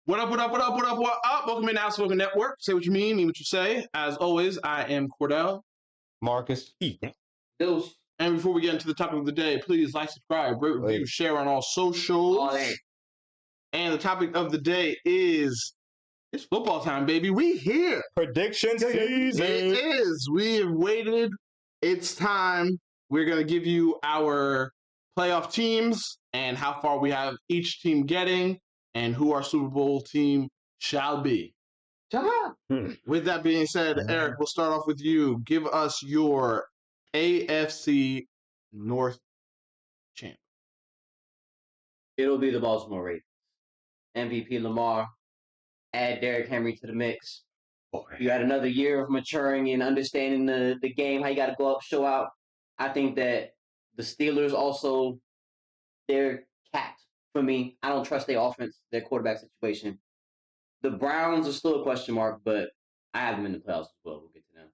What up, what up, what up, what up, what up? Welcome in OutSpoken Network. Say what you mean what you say. As always, I am Cordell. Marqus. Deuce. And before we get into the topic of the day, please like, subscribe, rate, review, share on all socials. And the topic of the day is it's football time, baby. We here. Prediction season. It is. We have waited. It's time. We're going to give you our playoff teams and how far we have each team getting and who our Super Bowl team shall be. With that being said, Eric, we'll start off with you. Give us your AFC North champ. It'll be the Baltimore Ravens. MVP Lamar. Add Derrick Henry to the mix. You had another year of maturing and understanding the game, how you got to go up, show out. I think that the Steelers also, they're capped for me. I don't trust their offense, their quarterback situation. The Browns are still a question mark, but I have them in the playoffs as well. We'll get to them.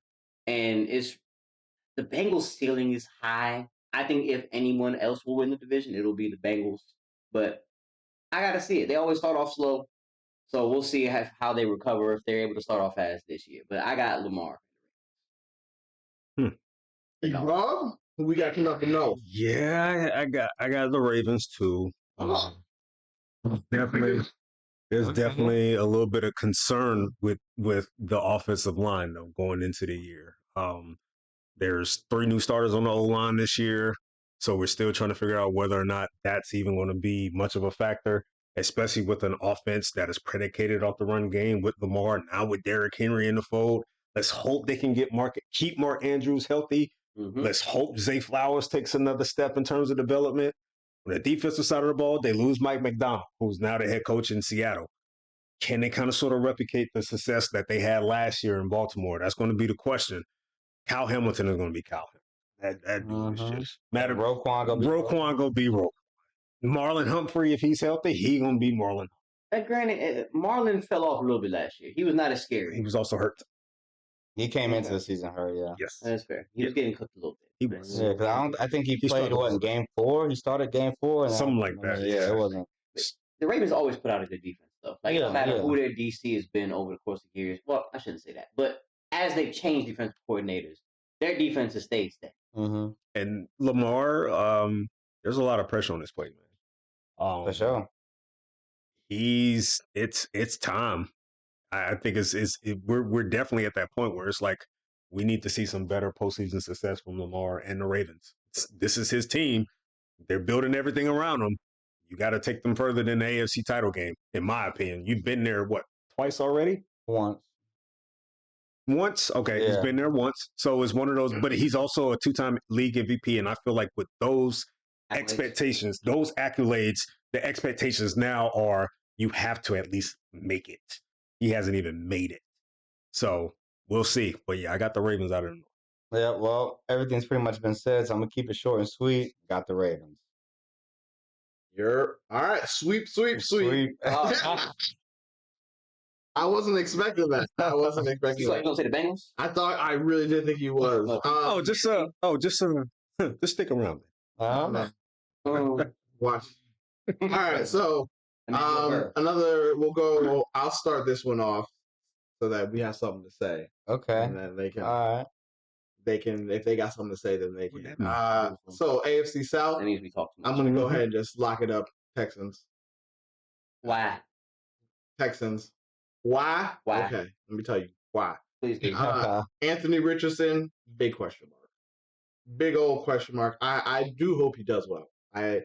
And the Bengals' ceiling is high. I think if anyone else will win the division, it'll be the Bengals. But I got to see it. They always start off slow. So we'll see how they recover if they're able to start off fast this year. But I got Lamar. Rob, who we got coming up to know? Yeah, I got the Ravens too. There's definitely a little bit of concern with the offensive line though going into the year. There's 3 new starters on the O-line this year, so we're still trying to figure out whether or not that's even going to be much of a factor, especially with an offense that is predicated off the run game with Lamar, now with Derrick Henry in the fold. Let's hope they can keep Mark Andrews healthy. Let's hope Zay Flowers takes another step in terms of development. On the defensive side of the ball, they lose Mike McDonald, who's now the head coach in Seattle. Can they kind of sort of replicate the success that they had last year in Baltimore? That's going to be the question. Kyle Hamilton is going to be Kyle Hamilton. That dude is just matter. Roquan going to be Roquan. Marlon Humphrey, if he's healthy, he going to be Marlon. Granted, Marlon fell off a little bit last year. He was not as scary. He was also hurt. He came into the season hurt, yeah. Yes. That's fair. He was getting cooked a little bit. He was. Yeah, because I think he played, in game 4? He started game 4? Something like that. Yeah, it wasn't. The Ravens always put out a good defense, though. No matter who their DC has been over the course of years. Well, I shouldn't say that. But as they've changed defensive coordinators, their defense has stayed steady. And Lamar, there's a lot of pressure on this plate, man. For sure. It's time. I think we're definitely at that point where it's like we need to see some better postseason success from Lamar and the Ravens. This is his team. They're building everything around him. You got to take them further than the AFC title game, in my opinion. You've been there, twice already? Once? Okay, He's been there once. So it's one of those, but he's also a 2-time league MVP, and I feel like with those expectations, those accolades, the expectations now are you have to at least make it. He hasn't even made it. So we'll see. But yeah, I got the Ravens out of the North. Yeah, well, everything's pretty much been said, so I'm going to keep it short and sweet. Got the Ravens. All right. Sweep. I wasn't expecting that. You don't say the Bengals? I really did think you was. Just stick around. Watch. All right, so I'll start this one off so that we have something to say. Okay. And then they can. All right. They can, if they got something to say, then they can. So AFC South. That means we talk too much. I'm gonna go ahead and just lock it up. Texans. Why? Texans. Why? Okay, let me tell you why. Please do. Anthony Richardson, big question mark. Big old question mark. I do hope he does well. I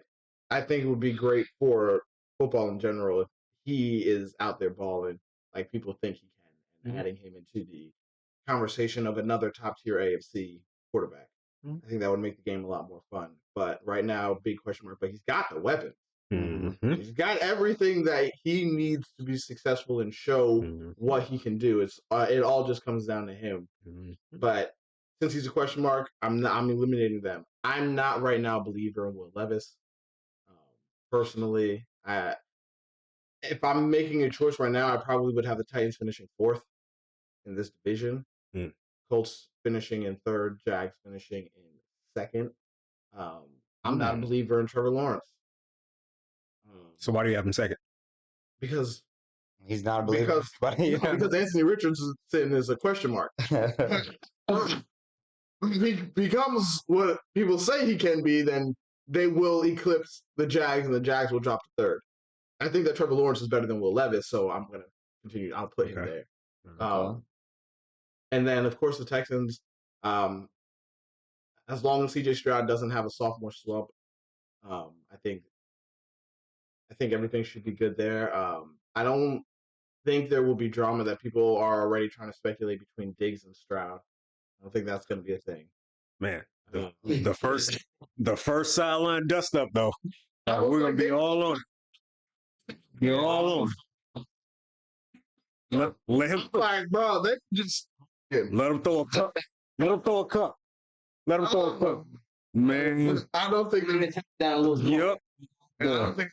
think it would be great for football in general if he is out there balling like people think he can, and adding him into the conversation of another top-tier AFC quarterback. I think that would make the game a lot more fun. But right now, big question mark. But he's got the weapons. He's got everything that he needs to be successful and show what he can do. It all just comes down to him. But since he's a question mark, I'm eliminating them. I'm not right now a believer in Will Levis. Personally, if I'm making a choice right now, I probably would have the Titans finishing 4th in this division. Colts finishing in 3rd, Jags finishing in 2nd. I'm not a believer in Trevor Lawrence. So why do you have him 2nd? Because He's not a believer. Because Anthony Richardson is a question mark. If he becomes what people say he can be, then they will eclipse the Jags, and the Jags will drop to third. I think that Trevor Lawrence is better than Will Levis, so I'm going to continue. I'll put him there. And then, of course, the Texans, as long as CJ Stroud doesn't have a sophomore slump, I think everything should be good there. I don't think there will be drama that people are already trying to speculate between Diggs and Stroud. I don't think that's going to be a thing. Man, the first sideline dust up though. We're gonna be all on it. You're all on it. Let him, Like, bro, they just let him throw a cup. Let him throw a cup. Let him throw a cup. Man, I don't think Bring the temp down a little bit. yep. I don't think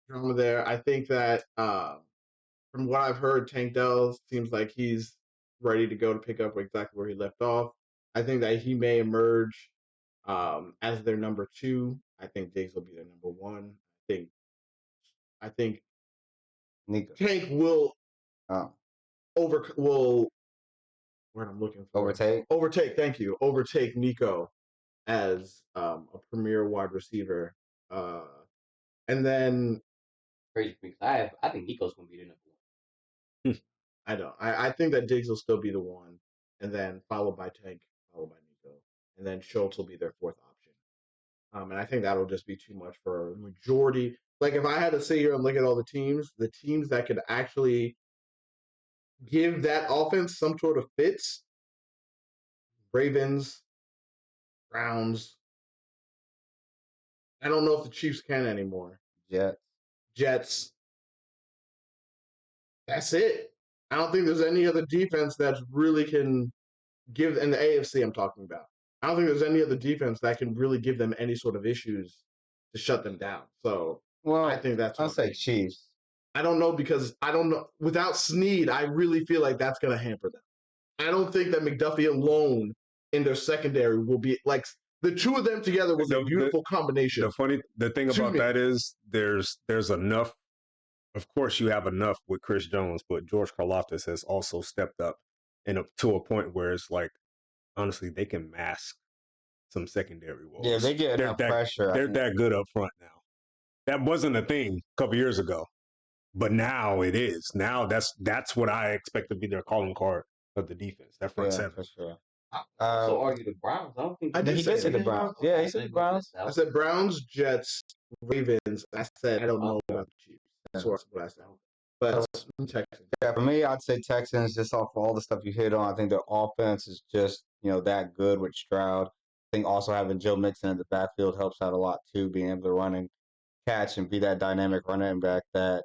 there's drama there. I think that from what I've heard, Tank Dell seems like he's ready to go to pick up exactly where he left off. I think that he may emerge as their number 2. I think Diggs will be their number 1. I think Nico. Tank will will what I'm looking for. Overtake. Thank you. Overtake Nico as a premier wide receiver. And then Crazy because I think Nico's gonna be the number 1. I don't. I think that Diggs will still be the 1, and then followed by Tank, followed by Nico, and then Schultz will be their 4th option. And I think that'll just be too much for a majority. Like if I had to sit here and look at all the teams that could actually give that offense some sort of fits: Ravens, Browns. I don't know if the Chiefs can anymore. Jets. That's it. I don't think there's any other defense that really can give, in the AFC I'm talking about. I don't think there's any other defense that can really give them any sort of issues to shut them down. So I think that's I'll say Chiefs. I don't know because I don't know. Without Snead, I really feel like that's going to hamper them. I don't think that McDuffie alone in their secondary will be like the two of them together was a beautiful combination. The thing about that is there's enough. Of course, you have enough with Chris Jones, but George Karlaftis has also stepped up to a point where it's like, honestly, they can mask some secondary woes. Yeah, they get enough pressure. They're that good up front now. That wasn't a thing a couple years ago, but now it is. Now that's what I expect to be their calling card of the defense. That front seven. For sure. So argue the Browns. I don't think he did say the Browns. Yeah, he said the Browns. I said Browns, Jets, Ravens. I said I don't know about the Chiefs. That's what I said. But Texans. Yeah, for me, I'd say Texans just off all the stuff you hit on. I think their offense is just, that good with Stroud. I think also having Joe Mixon in the backfield helps out a lot too, being able to run and catch and be that dynamic running back that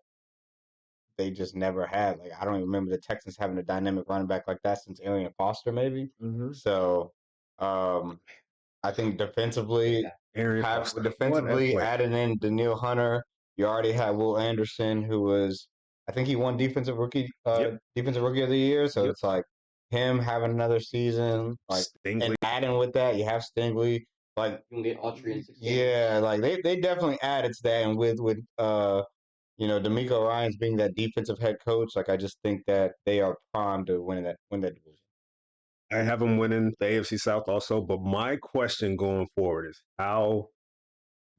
they just never had. Like, I don't even remember the Texans having a dynamic running back like that since Arian Foster, maybe. Mm-hmm. So, I think defensively, adding in Daniil Hunter, you already have Will Anderson, who was, I think he won defensive rookie of the year. So it's like him having another season, like, and adding with that, you have Stingley. Like, you can get Autry in 6 games. Yeah, like they definitely added to that, and with DeMeco Ryans being that defensive head coach, like I just think that they are primed to win that division. I have them winning the AFC South also, but my question going forward is how,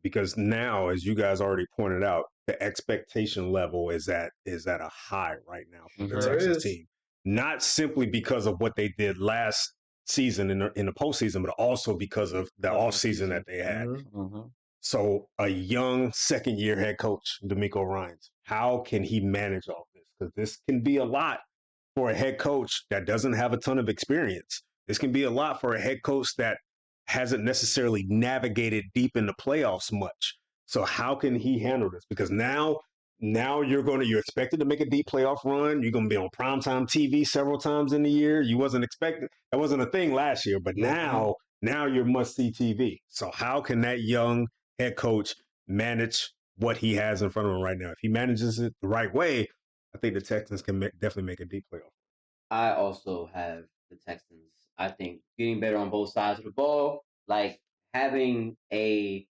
because now, as you guys already pointed out, the expectation level is at a high right now for the Texans team. Not simply because of what they did last season in the postseason, but also because of the offseason that they had. Mm-hmm. So a young second-year head coach, DeMeco Ryans, how can he manage all this? Because this can be a lot for a head coach that doesn't have a ton of experience. This can be a lot for a head coach that hasn't necessarily navigated deep in the playoffs much. So how can he handle this? Because now you're expected to make a deep playoff run. You're going to be on primetime TV several times in the year. You wasn't expecting, that wasn't a thing last year, but now you're must-see TV. So how can that young head coach manage what he has in front of him right now? If he manages it the right way, I think the Texans can definitely make a deep playoff. I also have the Texans. I think getting better on both sides of the ball, like having a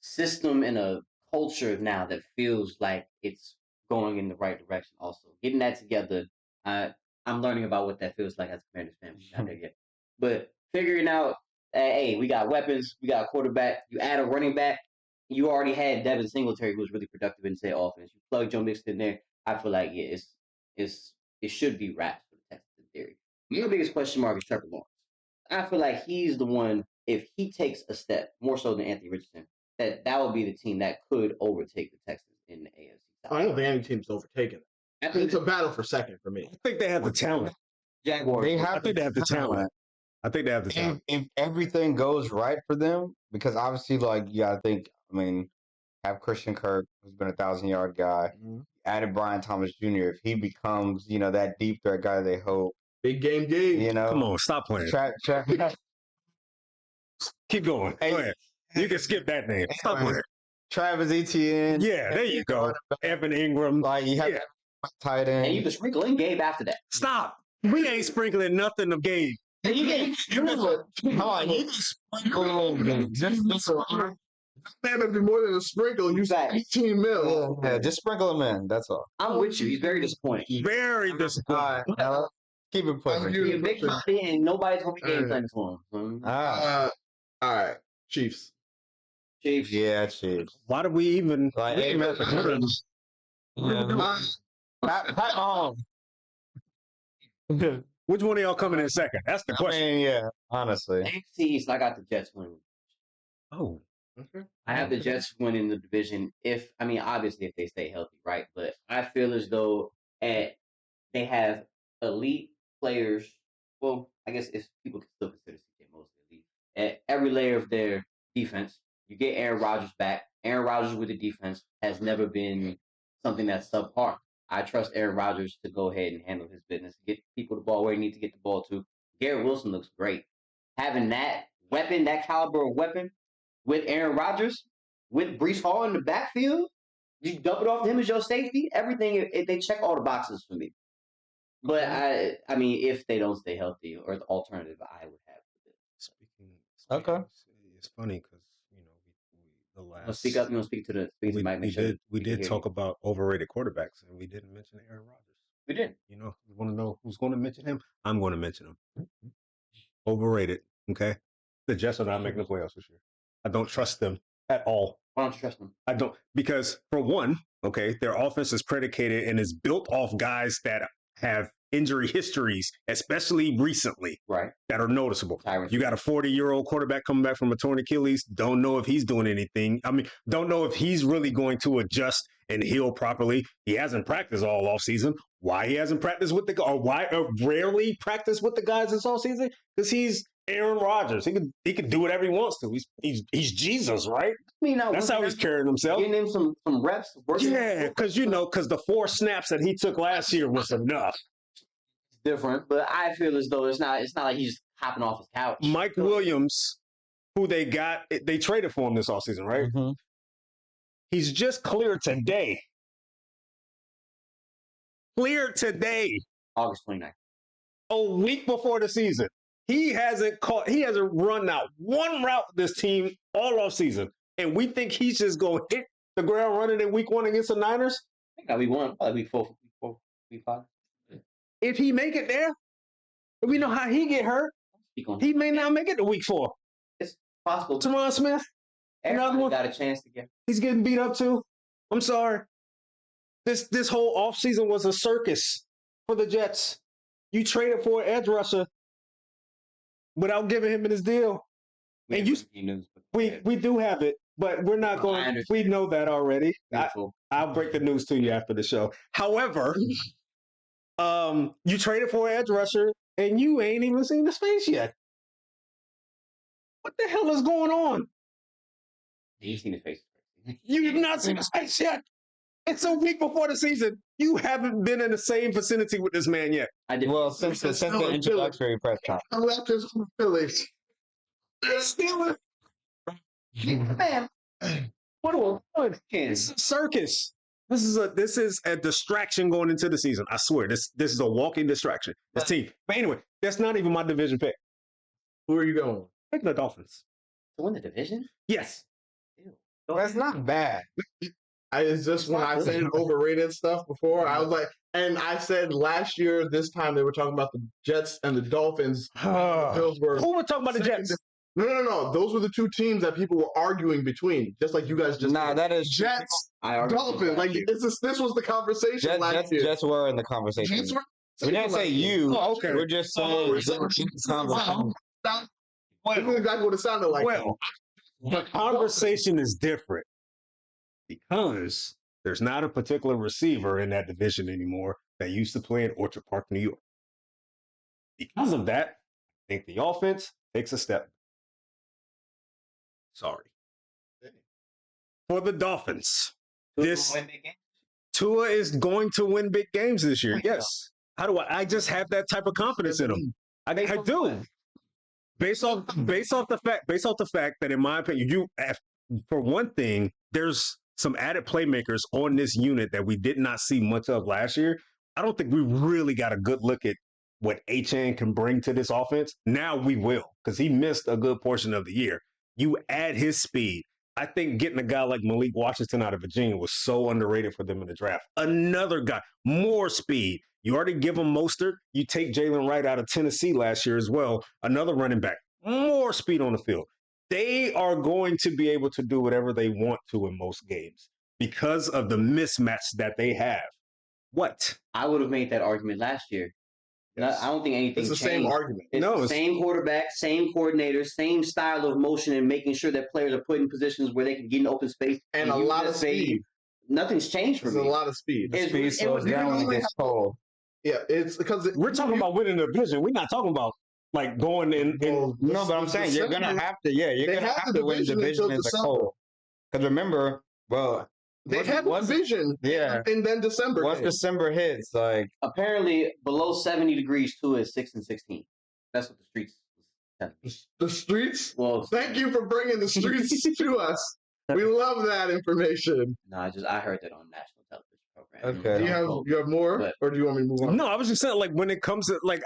system and a culture now that feels like it's going in the right direction. Also, getting that together, I'm learning about what that feels like as a Commanders fan. We're not there yet, but figuring out, hey, we got weapons, we got a quarterback. You add a running back. You already had Devin Singletary, who was really productive in say offense. You plug Joe Mixon in there. I feel like it should be wraps for the Texans in theory. Your biggest question mark is Trevor Lawrence. I feel like he's the one. If he takes a step more so than Anthony Richardson, that would be the team that could overtake the Texans in the AFC South. I don't think any team's overtaken it. It's a battle for second for me. I think they have the talent. Jaguars. I think they have the talent. I think they have the talent. If everything goes right for them, because obviously, like, you got to think, I mean, have Christian Kirk, who's been a 1,000-yard guy, added Brian Thomas Jr. If he becomes, that deep threat guy they hope. Big game game. Come on, stop playing. Keep going. Go ahead. You can skip that name. Stop playing. Travis Etienne. Yeah, there you go. Evan Ingram. Like, you have tight end. And you can sprinkle in Gabe after that. Stop. We ain't sprinkling nothing of Gabe. You can sprinkle Man, it'd be more than a sprinkle. You said 18 mil. Yeah, just sprinkle him in. That's all. I'm with you. He's very disappointing. Very disappointing. All right, keep it pushing. He's a big body and nobody's going to be game planning for him. All right, Chiefs. Chiefs. Yeah, Chiefs. Why do we even? Like, we Pat Mahomes. Which one of y'all coming in second? That's the question. I mean, yeah, honestly. AFC East, I got the Jets winning. Oh, Okay. I have the Jets winning the division obviously if they stay healthy, right? But I feel as though they have elite players. Well, I guess if people can still consider CJ mostly elite. At every layer of their defense, you get Aaron Rodgers back. Aaron Rodgers with the defense has never been something that's subpar. I trust Aaron Rodgers to go ahead and handle his business, get people the ball where he needs to get the ball to. Garrett Wilson looks great. Having that weapon, that caliber of weapon, with Aaron Rodgers, with Breece Hall in the backfield, you dump it off to him as your safety. Everything, they check all the boxes for me. But I mean, if they don't stay healthy, or the alternative, I would have. speaking Okay. It's funny because the last. You want to speak to the mic? We did talk about overrated quarterbacks, and we didn't mention Aaron Rodgers. We did. You want to know who's going to mention him? I'm going to mention him. Overrated. Okay, the Jets are not making the playoffs this year. I don't trust them at all. Why don't you trust them? I don't, because for one, okay, their offense is predicated and is built off guys that have injury histories, especially recently, right? That are noticeable. Tyrant. You got a 40-year-old quarterback coming back from a torn Achilles. Don't know if he's doing anything. I mean, don't know if he's really going to adjust and heal properly. He hasn't practiced all offseason. Why he hasn't practiced with rarely practiced with the guys this offseason? Because he's Aaron Rodgers. He can do whatever he wants to. He's Jesus, right? I mean, that's how he's carrying himself. Getting him some reps. Yeah, because the 4 snaps that he took last year was enough. It's different, but I feel as though it's not like he's hopping off his couch. Mike Williams, who they traded for him this offseason, right? Mm-hmm. He's just cleared today. August 29th. A week before the season. He hasn't run out one route with this team all off season. And we think he's just going to hit the ground running in week 1 against the Niners? I think that'll be one, probably week 4, week 5. If he make it there, we know how he get hurt. He may not make it to week 4. It's possible. Teron Smith, another one, got a chance to get. He's getting beat up too. I'm sorry. This whole offseason was a circus for the Jets. You traded for an edge rusher without giving him his deal. We do have it, but we're not going. We know that already. I'll break the news to you after the show. However, you traded for an edge rusher and you ain't even seen his face yet. What the hell is going on? You've seen his face. You've not seen his face yet. It's a week before the season. You haven't been in the same vicinity with this man yet. I did. Well, since the introductory press conference. I left his Phillies. Steelers. Man, what a it's a circus. This is a distraction going into the season. I swear, this is a walking distraction. This team. But anyway, that's not even my division pick. Who are you going? Picking the Dolphins. To win the division? Yes. That's not bad. It's just when I said overrated stuff before, I was like, and I said last year, this time they were talking about the Jets and the Dolphins. The Bills were. Who was talking about the Jets? No. Those were the two teams that people were arguing between, just like you guys just. Nah, did. that is Jets, I Dolphins. Like this was the conversation last year. Jets were in the conversation. Jets were. We didn't say you. Oh, okay. We're just saying We're Jets in the conversation. This is exactly what it sounded like. Well, the conversation is different because there's not a particular receiver in that division anymore that used to play in Orchard Park, New York. Because of that, I think the offense takes a step. Sorry. For the Dolphins, Tua is going to win big games this year. Yes. How do I just have that type of confidence in him. I do. Based off the fact that, in my opinion, for one thing, there's some added playmakers on this unit that we did not see much of last year. I don't think we really got a good look at what HN can bring to this offense. Now we will, because he missed a good portion of the year. You add his speed. I think getting a guy like Malik Washington out of Virginia was so underrated for them in the draft. Another guy, more speed. You already give him Mostert. You take Jalen Wright out of Tennessee last year as well. Another running back, more speed on the field. They are going to be able to do whatever they want to in most games because of the mismatch that they have. What? I would have made that argument last year. Yes. I don't think anything It's the changed. same argument. It's No, the it's- same quarterback, same coordinator, same style of motion, and making sure that players are put in positions where they can get in open space And a use lot that of space. speed. Nothing's changed for There's a me. lot of speed. It's- Speed slows down when it gets cold. Yeah, it's because We're talking about winning the division. We're not talking about like going in. Well, No, but I'm saying you're December- gonna have to. Yeah, you're They gonna have have the to win division division until in the December. cold. Because remember, well, They once- have a once- division. Yeah. And then December. Once came. December hits, like Apparently, below 70 degrees, Tua is 6-16. That's what the streets tell me. The streets. Well, Thank you for bringing the streets to us. We love that information. no, I heard that on national television program. Okay. Do you have more, But- or do you want me to move on? No, I was just saying, like, when it comes to, like,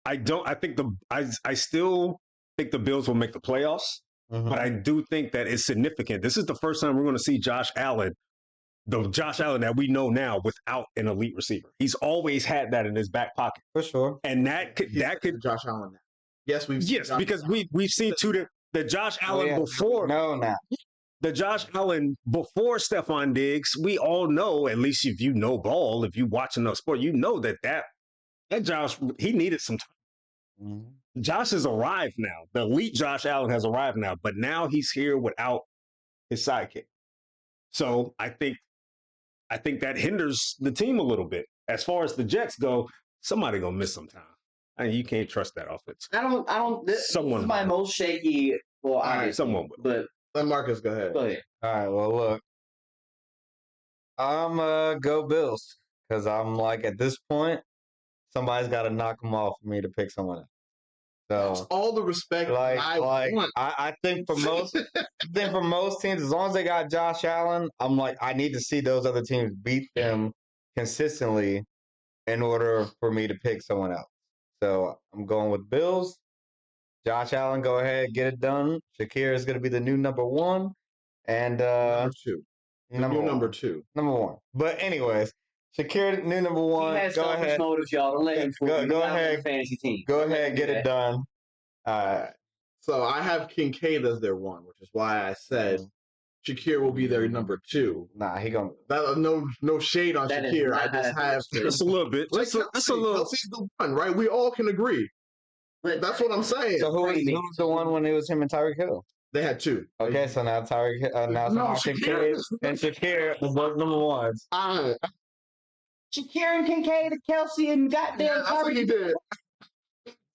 I still think the Bills will make the playoffs, but I do think that it's significant. This is the first time we're going to see Josh Allen, the Josh Allen that we know now, without an elite receiver. He's always had that in his back pocket. for sure. And that could Josh Allen now. Yes, we've seen yes, Josh because Allen. we've seen the Josh Allen before. No, now. The Josh Allen before Stephon Diggs, we all know, at least if you know ball, if you watch enough sport, you know that Josh, he needed some time. Mm-hmm. Josh has arrived now. The elite Josh Allen has arrived now, but now he's here without his sidekick. So I think that hinders the team a little bit. As far as the Jets go, somebody gonna miss some time. I mean, you can't trust that offense. I don't. This Someone is my will. most shaky. Well, obviously, someone will. But Let Marcus go ahead. go ahead. All right. Well, look, I'm go Bills because I'm like at this point, somebody's got to knock them off for me to pick someone else. That's So, all the respect I want. I think for most, teams, as long as they got Josh Allen, I'm like, I need to see those other teams beat them consistently in order for me to pick someone else. So I'm going with Bills. Josh Allen, go ahead, get it done. Shakir is going to be the new number one, and Number two. number Number one. two. Number one. But anyways, Shakir, new number one. He has Go selfish ahead. motives, y'all. Don't let him fool Go- you. go He's not on ahead. the fantasy team. Go Don't let ahead, him get do it that. done. All right. So I have Kincaid as their one, which is why I said Shakir will be their number two. Nah, he gonna. That no shade on That is Shakir. not I how just that have works. to. Just a little bit. Like Just a little. Kelsey's the one, right? We all can agree. But That's what I'm saying. So who was crazy. the one when it was him and Tyreek Hill? They had two. Okay, so now Tyreek, now No, Kincaid Shakir. and Shakir are both number ones. Shakir and Kincaid, Kelsey, and goddamn That's what he Tyreek. did.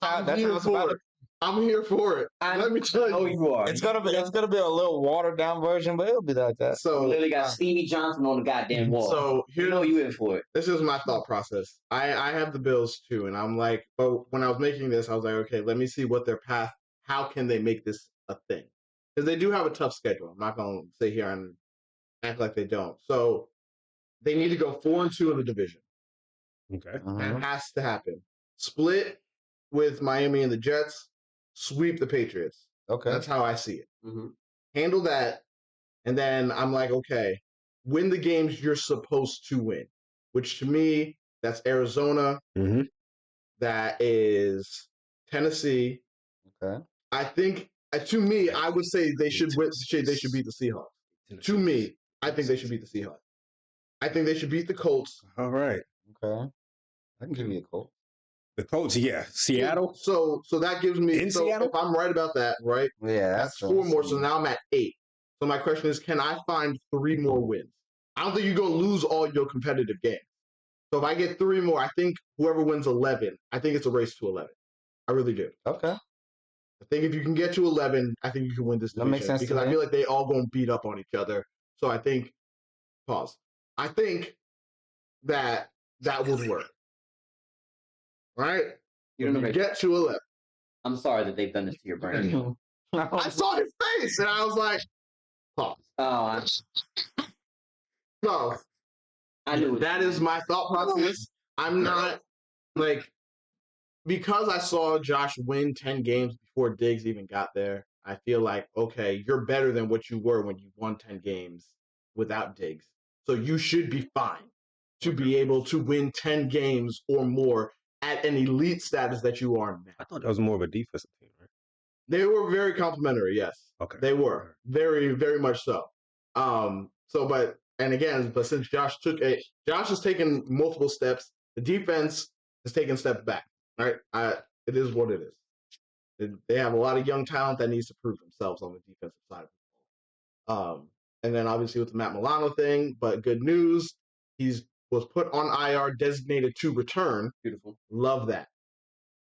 I'm That's here how it's for about it. I'm here for it. Let me tell Oh, you. you are. It's gonna be a little watered down version, but it'll be like that. So Literally got Stevie Johnson on the goddamn wall. So you here, know you in for it. this is my thought process. I have the Bills too, and I'm like, but when I was making this, I was like, okay, let me see what their path. How can they make this a thing? Because they do have a tough schedule. I'm not going to sit here and act like they don't. So they need to go 4-2 in the division. Okay. That has to happen. Split with Miami and the Jets. Sweep the Patriots. Okay. That's how I see it. Mm-hmm. Handle that, and then I'm like, okay, win the games you're supposed to win, which to me, that's Arizona. Mm-hmm. That is Tennessee. Okay. I think, to me, I would say they should beat the Seahawks. To me, I think they should beat the Seahawks. I think they should beat the Colts. All right. Okay. I can give you a Colts. The Colts, yeah. Seattle? So that gives me, In Seattle? if I'm right about that, right? Yeah, That's 4 more. So now I'm at 8. So my question is, can I find 3 more wins? I don't think you're going to lose all your competitive games. So if I get 3 more, I think whoever wins 11, I think it's a race to 11. I really do. Okay. I think if you can get to 11, I think you can win this division. That makes sense because I feel like they all going to beat up on each other. So I think, I think that would work. Right? You're If you get to 11. I'm sorry that they've done this to your brain. I saw his face and I was like, pause. Oh, So I knew that is my thought process. I'm not like, because I saw Josh win 10 games before Diggs even got there, I feel like, okay, you're better than what you were when you won 10 games without Diggs. So you should be fine to be able to win 10 games or more at an elite status that you are now. I thought that was more of a defensive team, right? They were very complimentary, yes. Okay. They were. Very, very much so. But since Josh has taken multiple steps, the defense has taken steps back. Right? It is what it is. They have a lot of young talent that needs to prove themselves on the defensive side of the ball. And then obviously with the Matt Milano thing, but good news, was put on IR, designated to return. Beautiful. Love that.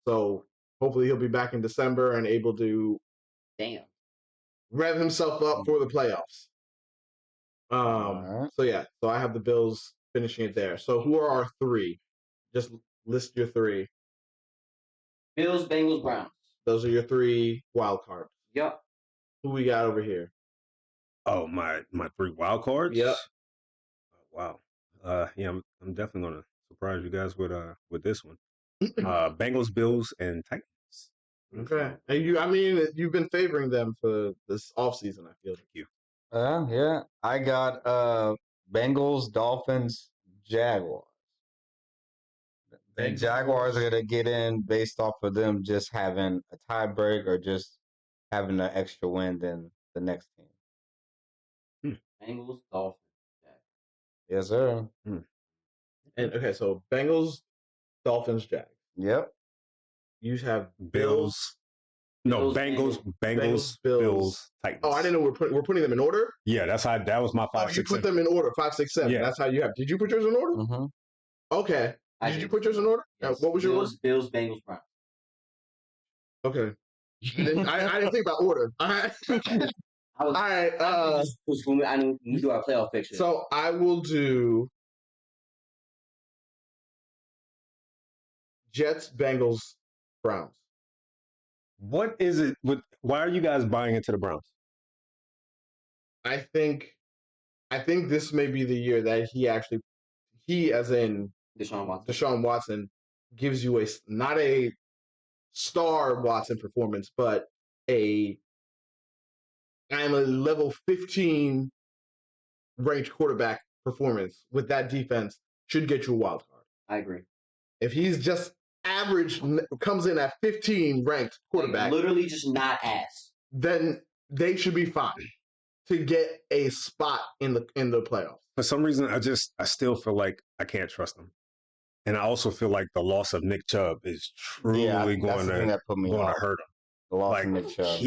So hopefully he'll be back in December and able to rev himself up for the playoffs. Right. So yeah, so I have the Bills finishing it there. So who are our 3? Just list your 3. Bills, Bengals, Browns. Those are your 3 wild cards. Yep. Who we got over here? Oh, my 3 wild cards? Yep. Wow. Yeah, I'm definitely gonna surprise you guys with this one. Bengals, Bills, and Titans. Okay. And you've been favoring them for this offseason, I feel. Thank you. Yeah. I got Bengals, Dolphins, Jaguars. The Jaguars are gonna get in based off of them just having a tiebreak or just having an extra win than the next team. Bengals, Dolphins, Jags. Yes, sir. And okay, so Bengals, Dolphins, Jags. Yep. You have Bills. No, Bengals, Bills, Titans. Oh, I didn't know we're putting them in order. Yeah, that was my 5, 6, you put them in order, 5, 6, 7. Yeah. That's how you have. Did you put yours in order? Mm-hmm. Okay. Did you put yours in order? Yes. What was your order? Bills, Bengals, Browns. Okay. I didn't think about order. All right. All right. I knew we do our playoff picture. So I will do Jets, Bengals, Browns. What is it with? Why are you guys buying into the Browns? I think this may be the year that he as in Deshaun Watson gives you not a star Watson performance, but I'm a level 15 ranked quarterback performance with that defense should get you a wild card. I agree. If he's just average, comes in at 15 ranked quarterback, literally just not ass, then they should be fine to get a spot in the playoffs. For some reason, I still feel like I can't trust them. And I also feel like the loss of Nick Chubb is truly going to hurt him. The loss of Nick Chubb.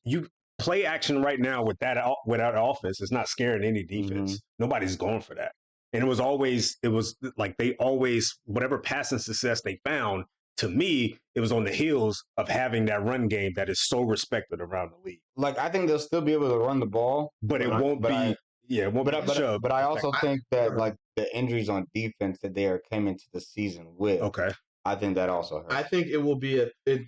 You play action right now without offense. It's not scaring any defense. Nobody's going for that. And it was like they always, whatever passing success they found, to me, it was on the heels of having that run game that is so respected around the league. Like, I think they'll still be able to run the ball. But it won't be. But I also think that like the injuries on defense that they are coming into the season with. Okay. I think that also hurts. I think it will be if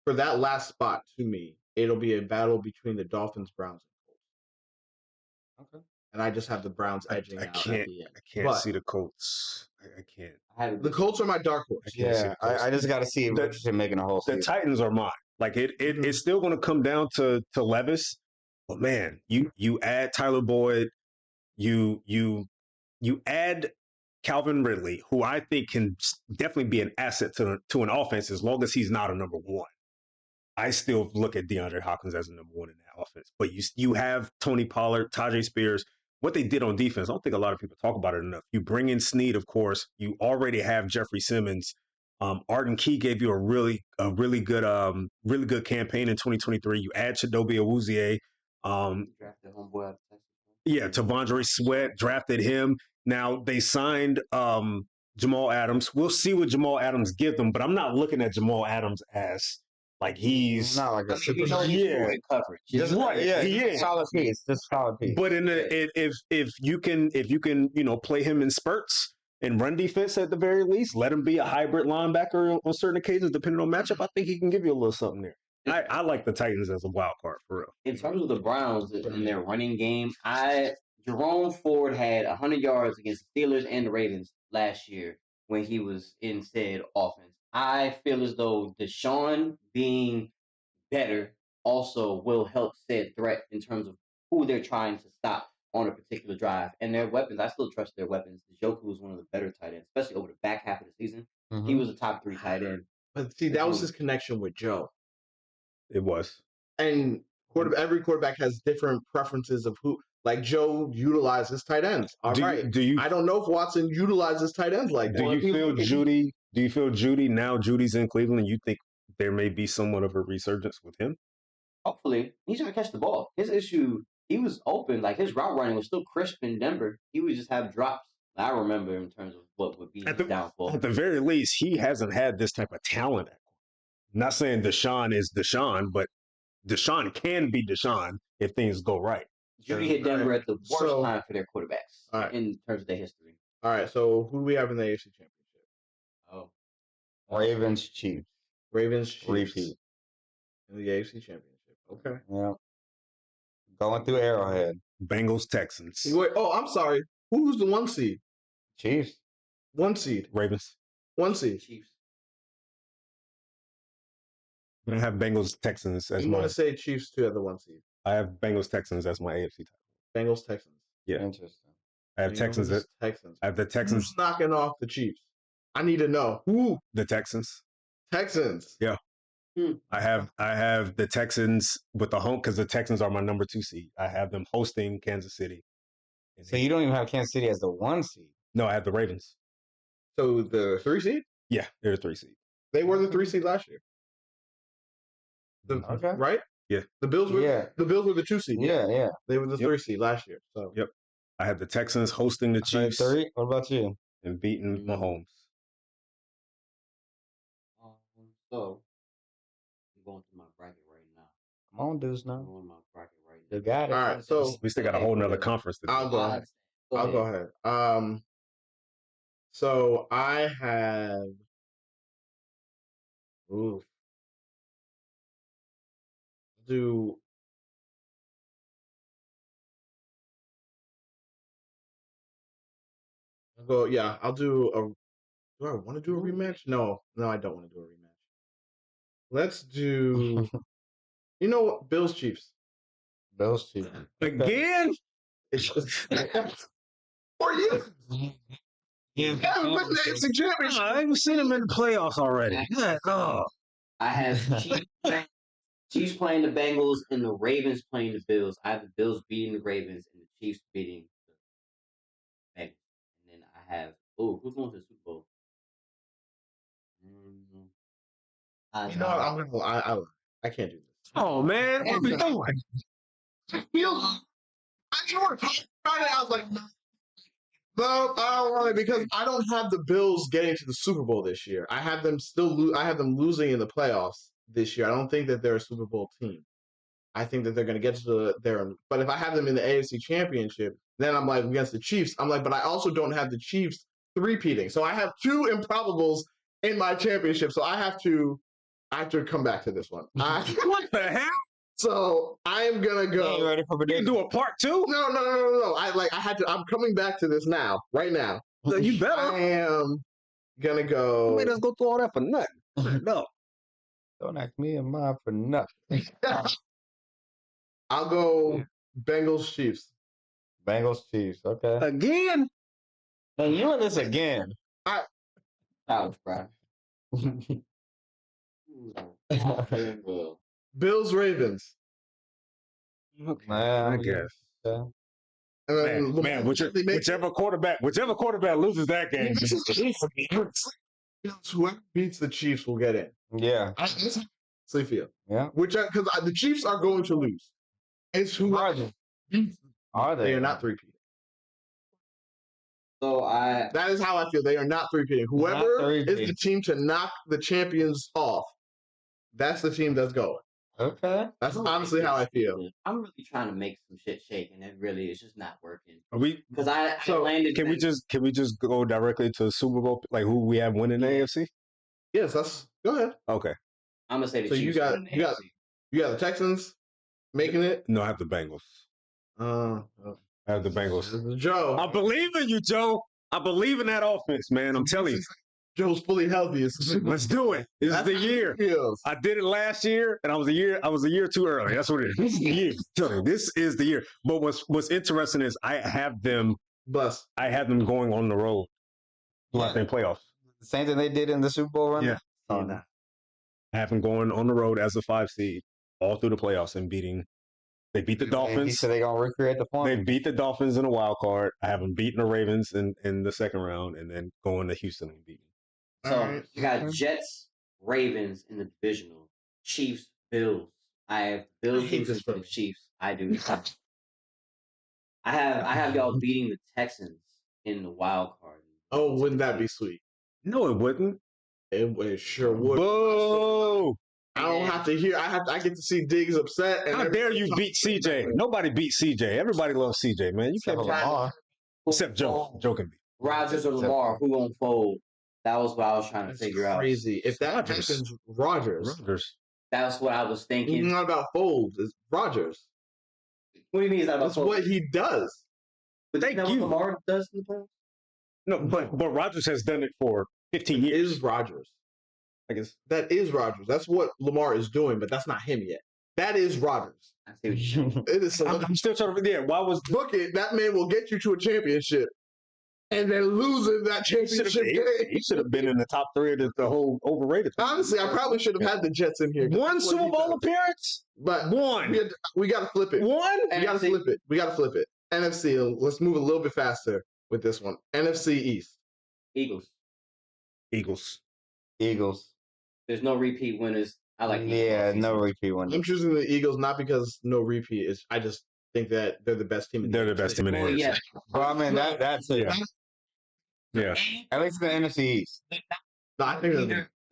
for that last spot, to me, it'll be a battle between the Dolphins, Browns, and Colts. Okay. And I just have the Browns edging out at the end. I can't see the Colts. I can't. The Colts are my dark horse. I just got to see Richardson making a whole season. The Titans are mine. Like it's still going to come down to Levis. But man, you add Tyler Boyd, You add Calvin Ridley, who I think can definitely be an asset to an offense as long as he's not a number one. I still look at DeAndre Hopkins as a number one in that offense. But you have Tony Pollard, Tajay Spears. What they did on defense, I don't think a lot of people talk about it enough. You bring in Snead, of course. You already have Jeffrey Simmons. Arden Key gave you a really good campaign in 2023. You add Chidobe Awuzie. Drafted homeboy out of Texas. Yeah, Tavondre Sweat drafted him. Now they signed Jamal Adams. We'll see what Jamal Adams give them, but I'm not looking at Jamal Adams as like he's not like a super. Yeah, coverage. Just right. Yeah, He is solid piece. Just solid piece. But if you can play him in spurts and run defense at the very least, let him be a hybrid linebacker on certain occasions, depending on matchup. I think he can give you a little something there. I like the Titans as a wild card for real. In terms of the Browns in their running game, Jerome Ford had 100 yards against the Steelers and the Ravens last year when he was in said offense. I feel as though Deshaun being better also will help said threat in terms of who they're trying to stop on a particular drive. And their weapons, I still trust their weapons. Njoku is one of the better tight ends, especially over the back half of the season. He was a top 3 tight end. But see, that was his connection with Joe. It was. And every quarterback has different preferences of who. Like Joe utilizes tight ends. All right. I don't know if Watson utilizes tight ends like that. Do you feel Judy now Judy's in Cleveland? You think there may be somewhat of a resurgence with him? Hopefully. He's going to catch the ball. His issue, he was open. Like his route running was still crisp in Denver. He would just have drops. I remember in terms of what would be his downfall. At the very least, he hasn't had this type of talent. Not saying Deshaun is Deshaun, but Deshaun can be Deshaun if things go right. Judy hit Denver at the worst time for their quarterbacks in terms of their history. All right, so who do we have in the AFC Championship? Oh. Ravens, Chiefs. Ravens, Chiefs. Repeat. In the AFC Championship. Okay. Yeah. Going through Arrowhead. Bengals, Texans. Wait, I'm sorry. Who's the 1 seed? Chiefs. 1 seed. Ravens. 1 seed. Chiefs. But I have Bengals, Texans as You want to say Chiefs too at the 1 seed? I have Bengals, Texans as my AFC title. Bengals, Texans. Yeah. Interesting. I have Texans. Texans. I have the Texans. Who's knocking off the Chiefs? I need to know. Who? The Texans. Texans. Yeah. I have the Texans with the home because the Texans are my number 2 seed. I have them hosting Kansas City. So you don't even have Kansas City as the 1 seed? No, I have the Ravens. So the 3 seed? Yeah, they're the 3 seed. They were the 3 seed last year. Okay. Right? Yeah. The Bills were the 2 seed. Yeah. They were the 3 seed last year. So Yep. I have the Texans hosting the Chiefs 3. What about you? and beating Mahomes. So I'm going through my bracket right now. Come on, Deuce, now. I'm going my bracket right now. You got it. all right, so We still got a whole nother conference to do. I'll go ahead. I'll go ahead. So I have I'll do a. Do I want to do a rematch? No, I don't want to do a rematch. Let's do. You know what? Bills Chiefs. Bills Chiefs. Again? It's just 4 years. Yeah. Haven't been to the AFC Championship. I've seen them in the playoffs already. I have Chiefs playing the Bengals and the Ravens playing the Bills. I have the Bills beating the Ravens and the Chiefs beating the Bengals. And then I have who's going to the Super Bowl? I can't do this. Oh man, what are we doing? I was like, no, I don't want it because I don't have the Bills getting to the Super Bowl this year. I have them I have them losing in the playoffs this year. I don't think that they're a Super Bowl team. I think that they're going to get to but if I have them in the AFC Championship, then I'm like against the Chiefs. I'm like, but I also don't have the Chiefs three-peating. So I have 2 improbables in my championship. So I have to come back to this one. What the heck? So I am gonna go. You ready for You do a part 2? No. I'm coming back to this now, right now. You better. I am gonna go. You made us go through all that for nothing. No. Don't ask me and mine for nothing. I'll go Bengals Chiefs. Bengals, Chiefs. Okay. Again? And you in this again. Ouch, bro. Bills, Ravens. Man, I guess. yeah. And then Man, whichever quarterback loses that game. Whoever beats the Chiefs will get in. Yeah. That's how I feel. Yeah. Because the Chiefs are going to lose. It's whoever beats. Are They are not three-peating. So That is how I feel. They are not three-peating. Whoever is the team to knock the champions off, that's the team that's going. Okay. That's honestly how I feel. I'm really trying to make some shit shake, and it really is just not working. Are we? Because I landed. Can we just go directly to Super Bowl? Like who we have winning the AFC? Yes, that's go ahead. Okay. I'm gonna say the So Chiefs. you got the Texans making it. No, I have the Bengals. I have the Bengals. Joe, I believe in you, Joe. I believe in that offense, man. I'm telling you. Joe's fully healthy. Let's do it. This is the year. I did it last year, and I was a year too early. That's what it is. This is the year. Tell you, this is the year. But what's interesting is I have them going on the road. In playoffs. The same thing they did in the Super Bowl run? Yeah. I have them going on the road as a 5 seed all through the playoffs and they beat the Dolphins. So they're going to recreate the form? They beat the Dolphins in a wild card. I have them beating the Ravens in the second round and then going to Houston and beating. So you got Jets, Ravens in the divisional, Chiefs, Bills. I have Bills losing to the Chiefs. I do. I have y'all beating the Texans in the wild card. Oh, wouldn't that be sweet? No, it wouldn't. It sure would. Boo! I don't have to hear. I get to see Diggs upset. And how dare you beat CJ? Nobody beat CJ. Everybody loves CJ, man. You can't Lamar. Except Joe. Joe can beat. Rodgers or Lamar, who gonna fold? That was what I was trying to figure out. Crazy. If that happens, Rodgers. That's what I was thinking. It's not about fold. It's Rodgers. What do you mean it's not about That's fold? what he does. But Thank what you. Lamar does in the playoffs? No, but Rodgers has done it for 15 years. Is Rodgers. I guess that is Rodgers. That's what Lamar is doing, but that's not him yet. That is Rodgers. I see what you're saying. It is. I'm still trying to. Yeah, why was book it? That man will get you to a championship, and then losing that championship game. He should have been in the top 3 of the whole overrated. Honestly, I probably should have had the Jets in here. One Super Bowl appearance, but one. We got to flip it. One. We got to flip it. We got to flip it. NFC. Let's move a little bit faster with this one. NFC East. Eagles. There's no repeat winners. I like Eagles. Yeah, no repeat winners. I'm choosing the Eagles not because no repeat is. I just think that they're the best team. They're the best team in the NFC. Yeah. Well, I mean that's it. Yeah. At least the NFC East. No, I think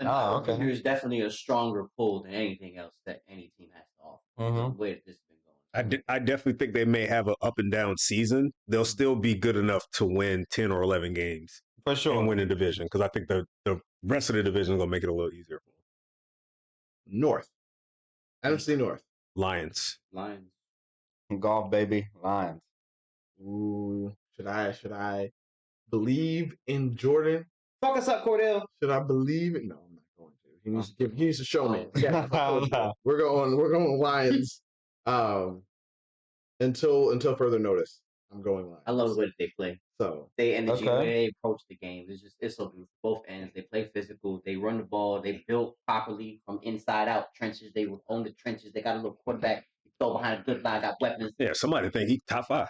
okay. There's definitely a stronger pull than anything else that any team has to offer. The way that this has been going. I definitely think they may have an up and down season. They'll still be good enough to win 10 or 11 games. For sure. And win a division because I think the rest of the division is going to make it a little easier for them. North. NFC North. Lions. Golf, baby. Lions. Ooh, should I believe in Jordan? Fuck us up, Cordell. Should I believe it? No, I'm not going to. He needs to show me. Yeah, we're going Lions. Until further notice, I'm going Lions. I love the way that they play. So they energy, the way they approach the game. It's so beautiful. Both ends. They play physical. They run the ball. They built properly from inside out. Trenches. They own the trenches. They got a little quarterback. Throw behind a good line. Got weapons. Yeah, somebody think he's top 5.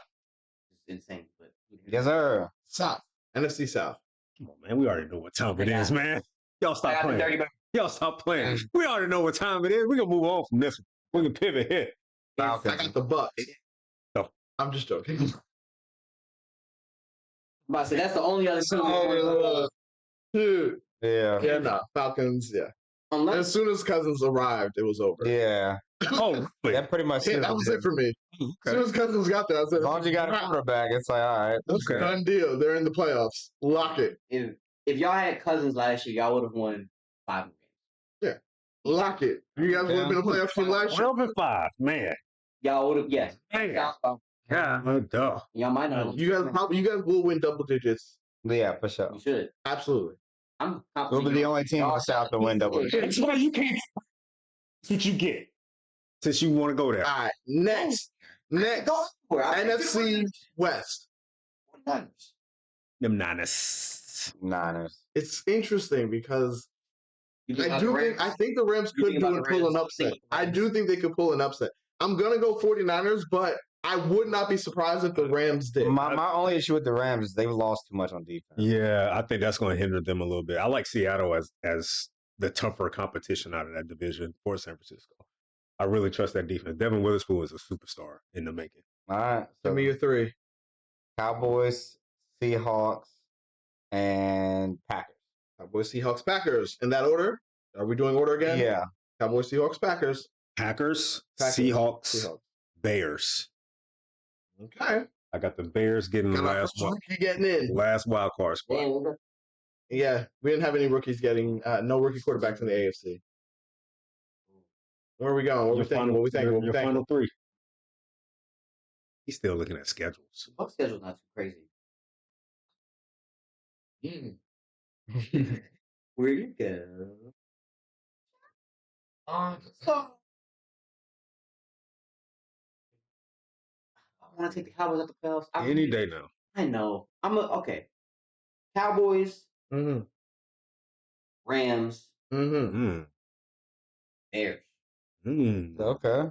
It's insane. But yes, sir. South. NFC South. Come on, man. We already know what time it is, man. Y'all stop playing. Y'all stop playing. We already know what time it is. We're gonna move on from this one. We can pivot here. I got the Bucks. No. I'm just joking. But that's the only other team. Dude. Yeah. Yeah, no. Falcons, yeah. Unless as soon as Cousins arrived, it was over. Yeah. Oh, that pretty much that was it for me. Okay. As soon as Cousins got there, I said, as long as you got a quarterback, it's like, all right. Okay. Done deal. They're in the playoffs. Lock it. If y'all had Cousins last year, y'all would have won 5 games. Yeah. Lock it. You guys would have been in the playoffs for last year. 12-5, man. Y'all would have, yes. Yeah, duh. Y'all might not. You guys will win double digits. Yeah, for sure. You should. Absolutely. We'll be the only team in the South to win double digits. That's why you can't. That's what you get. Since you want to go there. All right. Next Next, Go for it. NFC West. Niners. Them Niners. Niners. It's interesting because I think the Rams You could think about the pull Rams? an upset. Think about the I do think they could pull an upset. I'm gonna go 49ers, but I would not be surprised if the Rams did. My only issue with the Rams is they've lost too much on defense. Yeah, I think that's going to hinder them a little bit. I like Seattle as the tougher competition out of that division for San Francisco. I really trust that defense. Devin Witherspoon is a superstar in the making. All right. So Give me your three. Cowboys, Seahawks, and Packers. Cowboys, Seahawks, Packers. In that order? Are we doing order again? Yeah. Cowboys, Seahawks, Packers. Packers, Packers, Seahawks, Bears. Okay. I got the Bears getting the Got our last rookie getting in. wild card spot. Yeah, we didn't have any rookies getting no rookie quarterbacks in the AFC. Where are we going? What are we thinking? What are we thinking? What are we Your thinking? final three. He's still looking at schedules. Buck schedule's not too crazy. Where you go? So I want to take the Cowboys out the playoffs. Any day now. I know. Okay. Cowboys, Mm-hmm. Rams, Mm-hmm. Bears. Okay.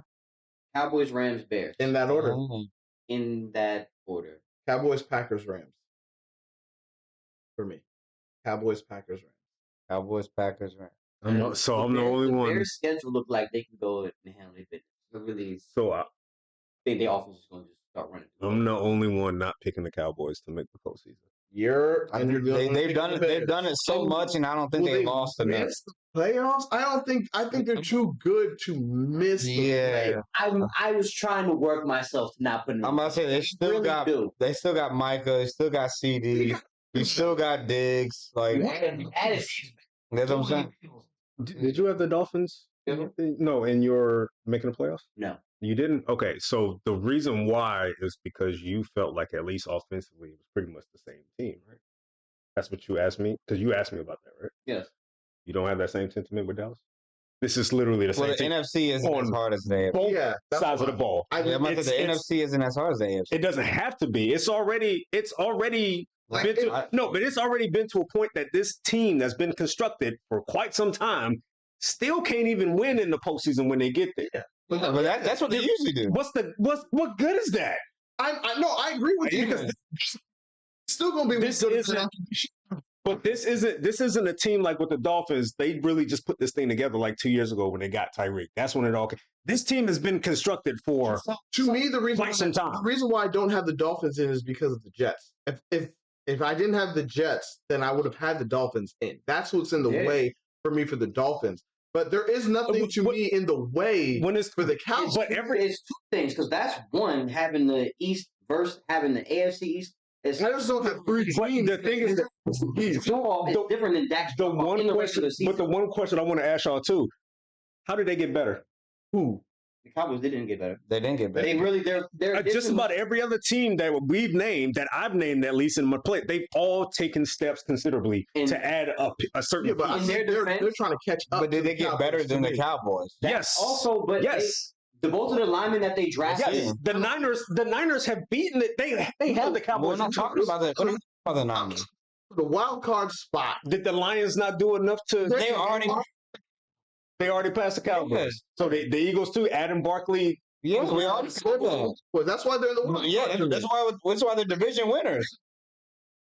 Cowboys, Rams, Bears. In that order. In that order. Cowboys, Packers, Rams. For me. Cowboys, Packers, Rams. Cowboys, Packers, Rams. I'm the only one. Their schedule look like they can go and handle it. But really, So I think their offense is going to just start running. I'm the only one not picking the Cowboys to make the postseason. They've done it. They've done it so much, and I don't think they lost enough. Missed the playoffs? I think they're too good to miss the playoffs. I was trying to work myself to not put. I'm about to say they still got Micah. They still got CD. You still got Diggs. Like that's what I'm saying. Did you have the Dolphins? No, and you're making the playoffs? No. You didn't? Okay, so the reason why is because you felt like at least offensively it was pretty much the same team, right? That's what you asked me? Because you asked me about that, right? Yes. You don't have that same sentiment with Dallas? This is literally the same Well, the team. NFC isn't as hard as the AFC. Both sides of the ball. The NFC isn't as hard as the AFC. It doesn't have to be. It's already been to a point that this team that's been constructed for quite some time still can't even win in the postseason when they get there. But that's what they usually do. What good is that? I agree with you because still gonna be this isn't. But this isn't a team like with the Dolphins. They really just put this thing together like 2 years ago when they got Tyreek. That's when it all came. This team has been constructed for to me the reason quite some time. The reason why I don't have the Dolphins in is because of the Jets. If I didn't have the Jets, then I would have had the Dolphins in. That's what's in the way for me for the Dolphins. But there is nothing to me in the way for the Cowboys. But it's two things because that's one having the East versus having the AFC East. I just don't have three teams. The thing is, it's different than Dak's. The one question I want to ask y'all too: how did they get better? Who? The Cowboys didn't get better. They didn't get better. They're just about every other team that we've named, that I've named at least in my play, they've all taken steps considerably to add a certain. Yeah, but they're trying to catch up. But did they get better than the Cowboys? Yes. Also, but yes. Both of the linemen that they drafted. Yes. The Niners have beaten it. They have the Cowboys. We're not talking about the Niners. The wild card spot. Did the Lions not do enough to? They already passed the Cowboys. Yeah. So the Eagles too. Adam Barkley. Yeah, we already said that. Well, that's why they're in the wild card. That's why they're division winners.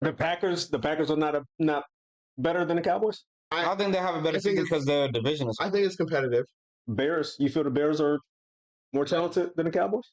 The Packers are not better than the Cowboys. I think they have a better season because their division is. I think it's competitive. Bears. You feel the Bears are more talented than the Cowboys?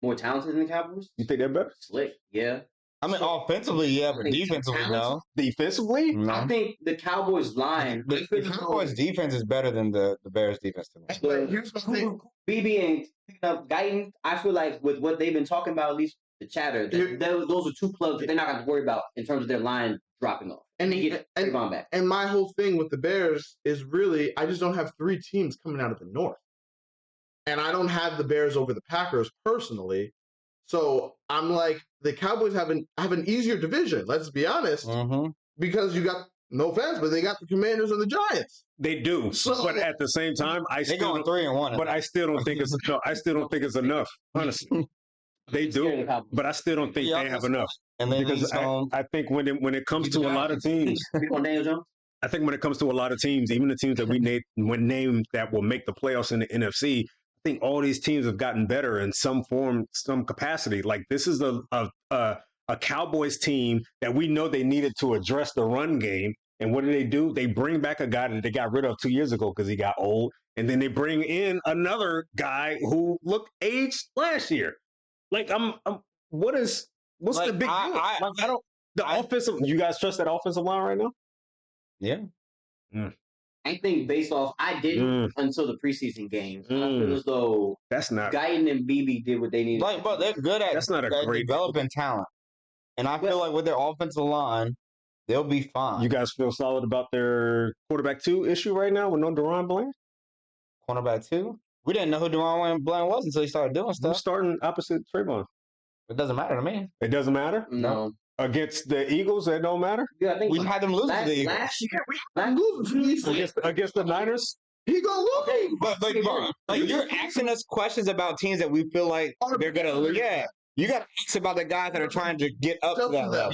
More talented than the Cowboys? You think they're better? Slick, yeah. I mean, offensively, yeah, but defensively, no. Defensively? No. I think the Cowboys line. The Cowboys defense is better than the Bears defense. But here's the thing. BB and picking up Guyton, I feel like with what they've been talking about, at least the chatter, those are two clubs that they're not going to worry about in terms of their line dropping off. And they get Trayvon back. And my whole thing with the Bears is really, I just don't have three teams coming out of the North. And I don't have the Bears over the Packers personally. So I'm like, the Cowboys have an easier division, let's be honest. Mm-hmm. Because you got, no offense, but they got the Commanders and the Giants. They do. But at the same time, they're going 3-1. But I still don't think it's enough, honestly. They do, but I still don't think they have enough. And then Because I think when it comes to a lot of teams, I think when it comes to a lot of teams, even the teams that we named that will make the playoffs in the NFC, I think all these teams have gotten better in some form, some capacity. Like this is a Cowboys team that we know they needed to address the run game. And what do? They bring back a guy that they got rid of 2 years ago because he got old, and then they bring in another guy who looked aged last year. Like what's Like, the big deal? I don't. Offensive. You guys trust that offensive line right now? Yeah. I think based off, I didn't until the preseason games. I feel as though that's not Guyton and BB did what they needed. Like, but they're good at that's not a great developing talent, and I feel like with their offensive line, they'll be fine. You guys feel solid about their quarterback 2 issue right now with no Deron Bland? Cornerback 2? We didn't know who Deron Bland was until he started doing stuff. Who's starting opposite Trayvon? It doesn't matter to me. It doesn't matter? No. Against the Eagles, that don't matter? Yeah, I think we had them lose to the Eagles. Last year, against the Niners? He gonna lose. Okay, but like you're asking us questions about teams that we feel like they're gonna lose. Yeah. You got to ask about the guys that are trying to get up to that level.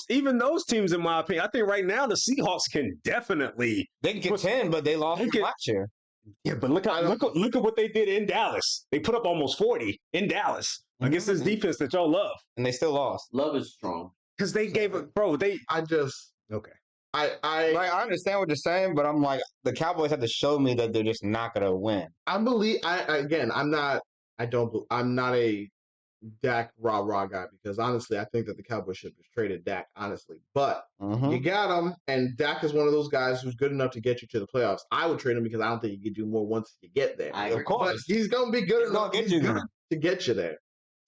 Even those teams, in my opinion, I think right now the Seahawks can definitely they can contend, but they lost last year. Yeah, but look at what they did in Dallas. They put up almost 40 in Dallas against this defense that y'all love, and they still lost. Love is strong because they gave it, bro. Okay. I understand what you're saying, but I'm like the Cowboys have to show me that they're just not gonna win. I'm not a Dak rah guy because honestly, I think that the Cowboys should have traded Dak, honestly. But you got him, and Dak is one of those guys who's good enough to get you to the playoffs. I would trade him because I don't think you can do more once you get there. Of course. But he's going to be good enough to get you there.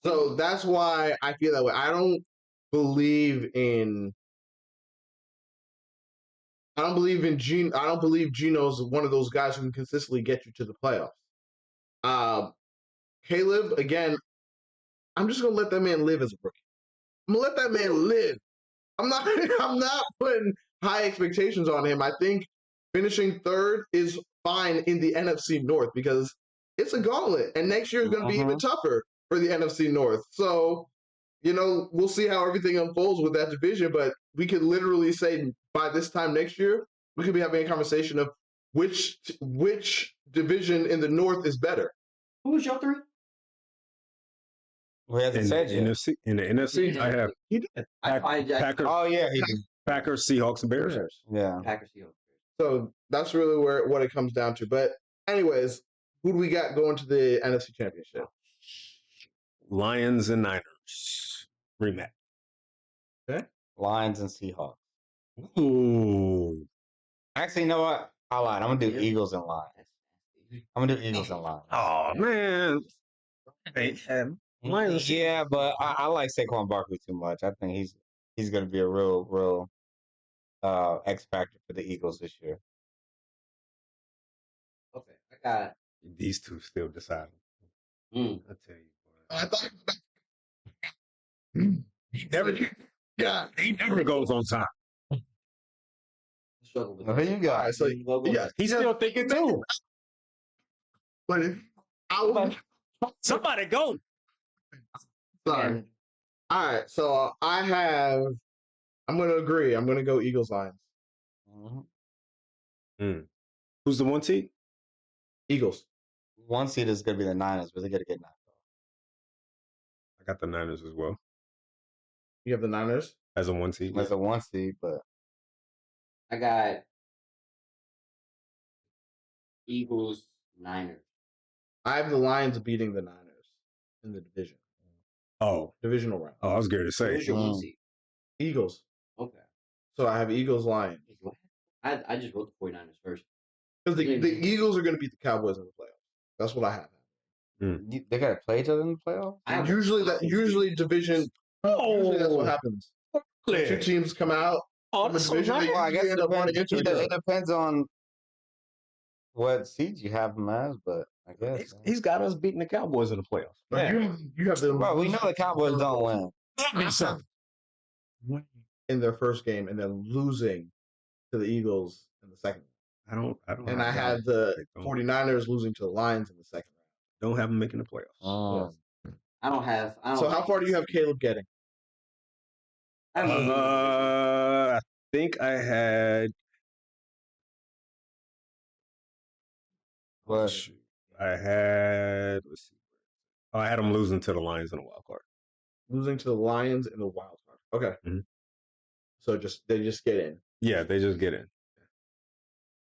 So that's why I feel that way. I don't believe Geno. I don't believe Geno's one of those guys who can consistently get you to the playoffs. Caleb, again, I'm just gonna let that man live as a rookie. I'm gonna let that man live. I'm not putting high expectations on him. I think finishing third is fine in the NFC North because it's a gauntlet, and next year is going to be even tougher for the NFC North. So, we'll see how everything unfolds with that division. But we could literally say by this time next year, we could be having a conversation of which division in the North is better. Who was your 3? We haven't said yet. In the NFC, I have He did. Packers. Oh yeah, he did. Packers, Seahawks, and Bears. Yeah. Packers, Seahawks. So that's really what it comes down to. But anyways, who do we got going to the NFC Championship? Lions and Niners rematch. Okay. Lions and Seahawks. Ooh. Actually, you know what? I lied. I'm gonna do Eagles and Lions. Oh man. Lions. Yeah, but I like Saquon Barkley too much. I think he's gonna be a real X factor for the Eagles this year. Okay, I got these two still deciding. I tell you what. I thought he never goes on time. Who you got? So he's still thinking too. But somebody go. Sorry. All right, so I'm going to agree. I'm going to go Eagles Lions. Who's the 1 seed? Eagles. 1 seed is going to be the Niners, but they got to get knocked off. I got the Niners as well. You have the Niners? As a 1 seed? As a 1 seed, but I got Eagles, Niners. I have the Lions beating the Niners in the division. Oh. Divisional round. Oh, I was scared to say. Who's your 1 seed? Eagles. Okay. So I have Eagles, Lions. I just wrote the 49ers first. Because the Eagles are going to beat the Cowboys in the playoffs. That's what I have. They got to play each other in the playoffs? Usually division. Usually that's what happens. 2 teams come out. Oh, that's division. So nice. Well, I guess it depends on what seeds you have them as, but I guess he's got us beating the Cowboys in the playoffs. Yeah. You have them. Well, we know the Cowboys don't win. That makes sense. In their first game and then losing to the Eagles in the second. I don't. And I had the 49ers losing to the Lions in the second round. Don't have them making the playoffs. Oh. Yes. I don't have. So how far do you have Caleb getting? I think I had. What? Shoot. I had. Let's see. Oh, I had him losing to the Lions in a wild card. Losing to the Lions in the wild card. Okay. Mhm. So they just get in. Yeah, they just get in.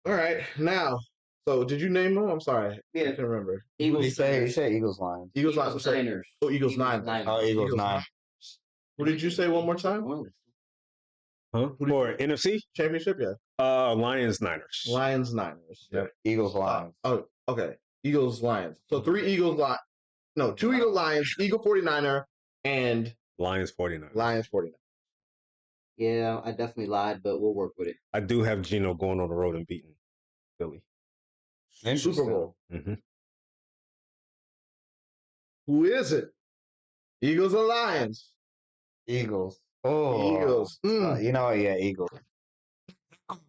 All right. Now, so did you name them? I'm sorry. Yeah. I can't remember. Eagles. He said Eagles Lions. Eagles Lions. Niners. Oh, Eagles Niners. Oh, Eagles 9. What did you say one more time? Huh? For NFC? Championship, yeah. Lions, Niners. Lions, Niners. Yep. Eagles Lions. Oh, okay. Eagles, Lions. So 3 Eagles, no, 2 Eagle Lions, Eagle 49er, and Lions, 49. Lions 49. Yeah, I definitely lied, but we'll work with it. I do have Geno going on the road and beating Philly. Super Bowl. Mm-hmm. Who is it? Eagles or Lions? Eagles. Oh, Eagles. you know what? Yeah, Eagles.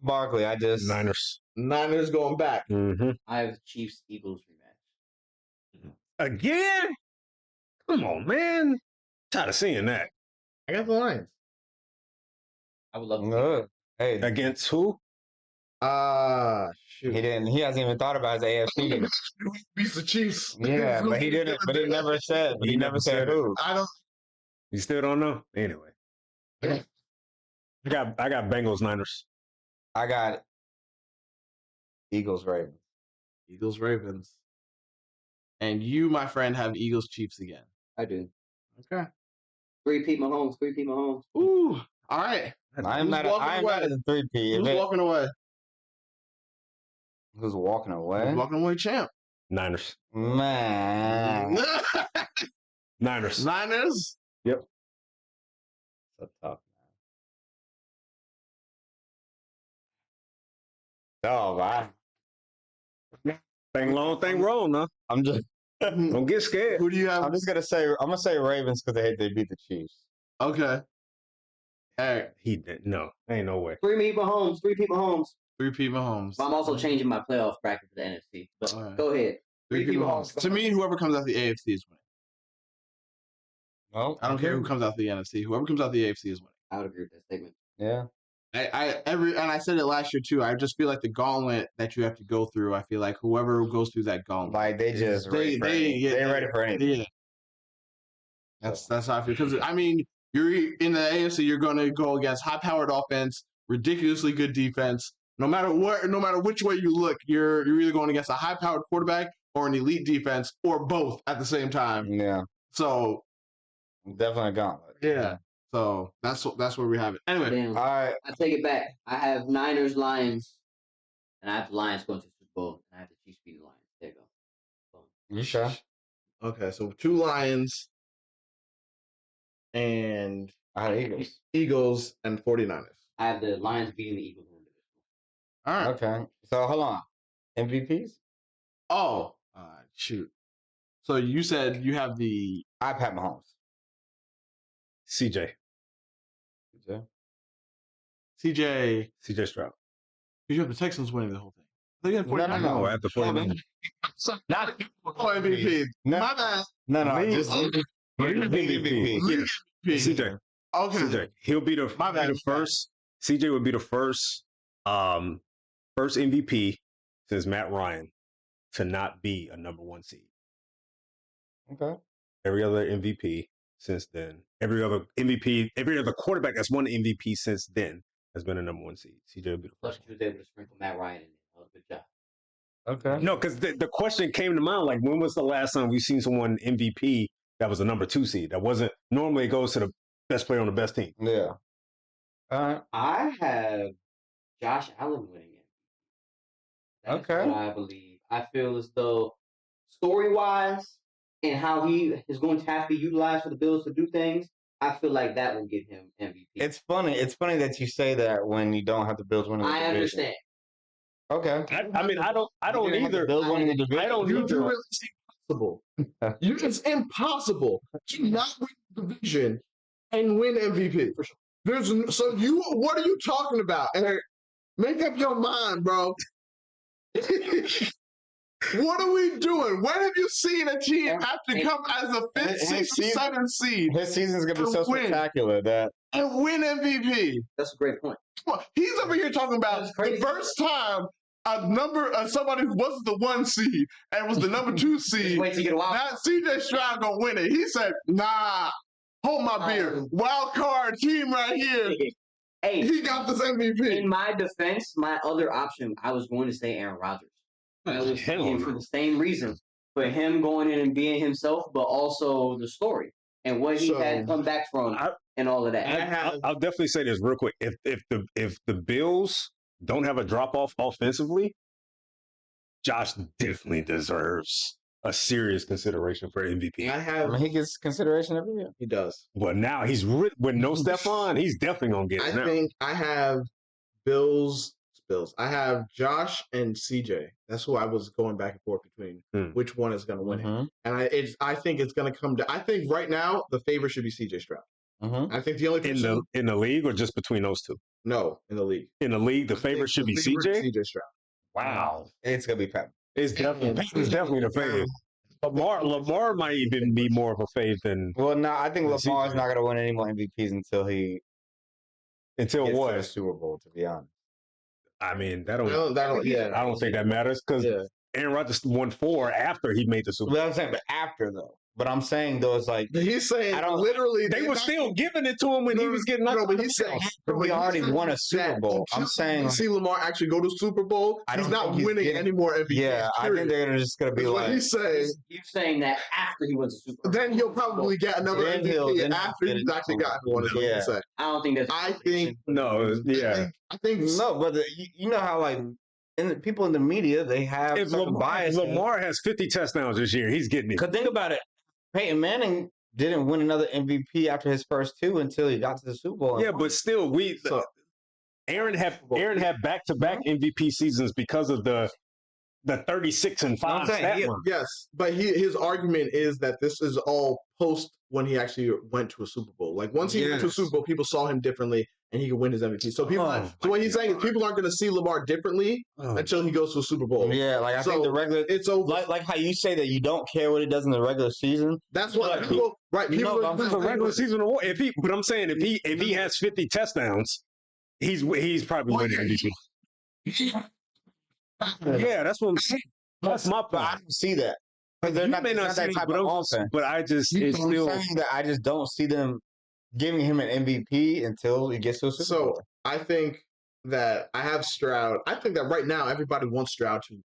Barkley, I just Niners. Niners going back. Mm-hmm. I have Chiefs Eagles rematch. Again? Come on, man. Tired of seeing that. I got the Lions. I would love to. Good. Hey, Against who? Shoot. he hasn't even thought about his AFC. Beats the Chiefs. Yeah, but he didn't. But he never said. He never said who. I don't. You still don't know? Anyway. I got Bengals, Niners. I got Eagles Ravens. Eagles Ravens. And you, my friend, have Eagles Chiefs again. I do. Okay. 3-peat Mahomes. 3-peat Mahomes. Ooh. All right. I'm not. I'm not at the 3P. Who's walking away? Who's walking away? Who's walking away, champ? Niners. Man, Niners. Niners. Yep. that's tough. Oh, wow. Thing long, thing wrong, huh? I'm just. Don't get scared. Who do you have? I'm just gonna say. I'm gonna say Ravens because they beat the Chiefs. Okay. All right. He did. No, ain't no way. 3-peat Mahomes. 3-peat Mahomes. 3P Mahomes. But I'm also changing my playoff bracket for the NFC. But All right. go ahead. 3P Mahomes. To me, whoever comes out the AFC is winning. Well, I don't care who comes out the NFC. Whoever comes out the AFC is winning. I would agree with that statement. Yeah. I said it last year too. I just feel like the gauntlet that you have to go through. I feel like whoever goes through that gauntlet, Like they just ready they're ready for anything. Yeah, that's how I feel. Because I mean, you're in the AFC. You're going to go against high-powered offense, ridiculously good defense. No matter which way you look, you're either going against a high-powered quarterback or an elite defense, or both at the same time. Yeah. So Definitely a gauntlet. yeah. So that's where we have it. Anyway, Damn. All right. I take it back. I have Niners, Lions, and I have the Lions going to the Super Bowl, and I have the Chiefs beating the Lions. There you go. Boom. You sure? okay. So 2 Lions and I had Eagles. Eagles and 49ers. I have the Lions beating the Eagles in the division. All right. Okay. So hold on. MVPs? Oh, shoot. So you said you have the Pat Mahomes. CJ. Yeah. CJ. CJ Stroud. You have the Texans winning the whole thing. They got 49ers. No. Oh, after 49. Not MVP. No. My bad. No. Me? Just MVP. MVP. CJ. Okay. CJ. He'll be the My bad. first. CJ would be the first MVP since Matt Ryan to not be a number 1 seed. Okay. Every other MVP since then, every other quarterback that's won MVP since then has been a number 1 seed. CJ would be the Plus, first. you was able to sprinkle Matt Ryan in there. Good job. Okay. No, because the question came to mind, like, when was the last time we've seen someone MVP that was a number 2 seed? That wasn't, normally it goes to the best player on the best team. Yeah. All right. I have Josh Allen winning it. That's Okay. what I believe. I feel as though story-wise and how he is going to have to be utilized for the Bills to do things, I feel like that will give him MVP. It's funny. It's funny that you say that when you don't have the Bills winning the I division. understand. Okay. I mean, I don't You didn't have the either. Bills winning the division. I don't You either. do it's impossible. It's impossible to not win the division and win MVP. What are you talking about, Eric? Make up your mind, bro. What are we doing? When have you seen a team have to come as a fifth, his sixth, season- 7th seed His season's gonna be And so win. spectacular that and win MVP? That's a great point. Come on, he's over here talking about That's the crazy. first time somebody who wasn't the 1 seed and was the number 2 Just seed. wait to get a wild. Now CJ Stroud gonna win it. He said, "Nah, hold my beer. Wild card team right here. Hey, He got this MVP." in my defense, my other option, I was going to say Aaron Rodgers. I was Hell thinking no. for the same reason, for him going in and being himself, but also the story and what he So, had come back from I- and all of that. I'll definitely say this real quick. If the Bills don't have a drop off offensively, Josh definitely deserves a serious consideration for MVP. I I have. mean, he gets consideration every year. He does. But now he's with no Stephon, he's definitely gonna get I it now. think I have Bills. I have Josh and CJ. That's who I was going back and forth between which one is going to win it. Mhm. And I think it's going to come to. I think right now the favorite should be CJ Stroud. Mhm. I think the only person In the league or just between those two? no in the league. In the league, the I think favorite should be the favorite CJ. CJ Stroud. Wow, It's gonna be Pat. it's definitely the favorite. Lamar might even be more of a fave than Well, no, I think CJ. Lamar's not gonna win any more MVPs until he until gets to the what? Super Bowl. To be honest, I mean, that don't. Yeah. I don't think that matters because Yeah. Aaron Rodgers won 4 after he made the Super Bowl. but I'm saying, but after though. But I'm saying though, it's like He's saying I don't- literally They were still giving it to him when he was getting knocked No, out but the he's saying But he already won a Super Bowl. I'm saying, you like, see Lamar actually go to Super Bowl. I He's don't not think he's winning getting- any more MVPs. yeah, I think they're just gonna be That's what like, he's saying. You're saying that after he wins the Super Bowl. Then he'll probably get another Then he'll- MVP then he'll after get he's it. actually gotten one. Is what Yeah. you say. I don't think that's. I think. No, yeah. I think. no, but you know how like people in the media they have If certain bias. Lamar has 50 touchdowns this year, he's getting it. Cause think about it, Peyton Manning didn't win another MVP after his first 2 until he got to the Super Bowl. Yeah, but still, So- Aaron had back-to-back MVP seasons because of the 36 and 5 I'm saying, stat he- line. Yes, but his argument is that this is all post when he actually went to a Super Bowl. Like once he went to a Yes. Super Bowl, people saw him differently, and he could win his MVP. So people. Oh, so what he's saying is people aren't going to see Lamar differently Oh. until he goes to a Super Bowl. yeah, like I So, think the regular, It's over. like how you say that you don't care what he does in the regular season. That's what like, people. Right? you know, People. I'm It's a regular season award. But I'm saying if he has 50 touchdowns, he's probably Well, winning MVP. Yeah, that's what I'm saying. That's my But I point. don't see that. Because they're You not, may it's not not see that it, type but of I'm offense. but I just I'm it's still saying that I just don't see them giving him an MVP until he gets to a Super So Bowl. I think that I have Stroud. I think that right now everybody wants Stroud to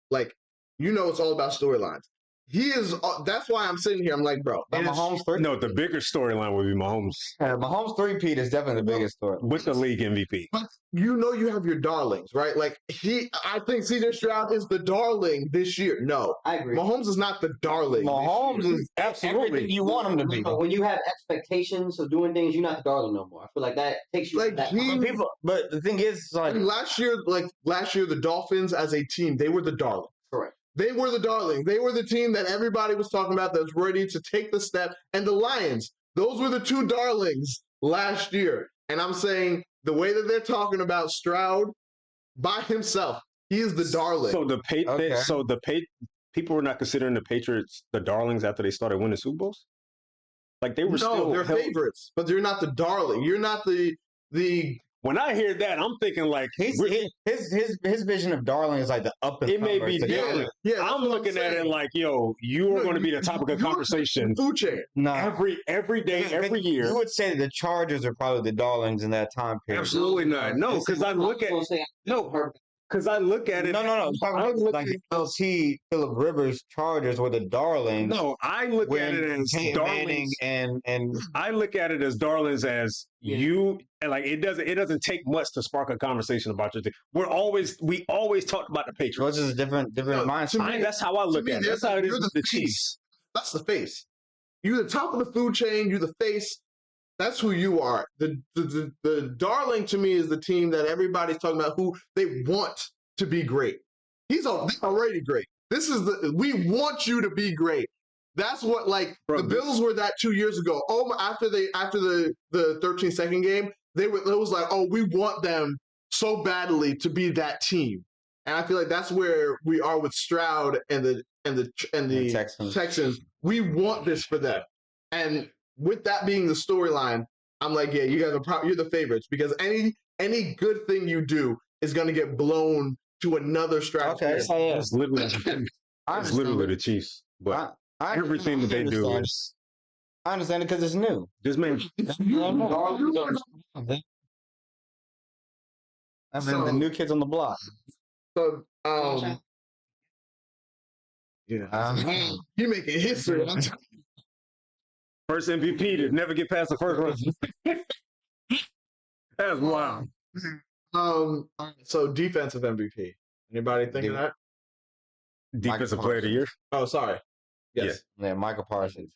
it's all about storylines. He is. That's why I'm sitting here. I'm like, bro. But it is- Mahomes three, no. The bigger storyline would be Mahomes Mahomes 3-peat is definitely the biggest story. with the league MVP. But you have your darlings, right? Like I think CJ Stroud is the darling this year. No, I agree. Mahomes is not the darling. Mahomes is Absolutely. everything you want him to be. But when you have expectations of doing things, you're not the darling no more. I feel like that takes you Like, back. he- But people, but the thing is, it's like Last year, the Dolphins as a team, they were the darling. Correct. They were the darling. They were the team that everybody was talking about that was ready to take the step. And the Lions, those were the 2 darlings last year. And I'm saying the way that they're talking about Stroud by himself, he is the darling. So Okay. People were not considering the Patriots the darlings after they started winning Super Bowls. Like they were no, still they're held- favorites, but they're not the darling. You're not the. When I hear that, I'm thinking like his vision of darling is like the up and It may be comers, the different. Yeah, that's I'm what looking at it saying. like, yo, you are No, going to be the topic of you're conversation Food chain. No, every day, every year. You would say that the Chargers are probably the darlings in that time period. Absolutely not. No, because I look at I'm gonna say no, because I look at it. No. I'm talking I about look like at- the LT Phillip Rivers Chargers were the darlings. No, I look at it when as Peyton Manning darlings. and I look at it as darlings as you and like it doesn't take much to spark a conversation about your thing. We always talked about the Patriots. which is a different No, mindset. to me- That's how I look me, at it. That's how it is you're with the the Chiefs. That's the face. You're the top of the food chain. You're the face. That's who you are. The darling to me is the team that everybody's talking about who they want to be great. They're already great. We want you to be great. That's what Bro, the Bills were that 2 years ago. Oh, after the 13-second game, it was like, oh, we want them so badly to be that team. and I feel like that's where we are with Stroud and the Texans. We want this for them, and with that being the storyline, I'm like, yeah, you guys are you're the favorites because any good thing you do is going to get blown to another stratosphere. Okay, so yeah, It's literally the Chiefs, but everything that they do is. I understand it because it's new. This man. I mean, the new kids on the block. So, yeah, you making history. First MVP to never get past the first round. That's wild. So defensive MVP. Anybody think of that? Defensive player of the year. Oh, sorry. Yes. Yeah, Michael Parsons.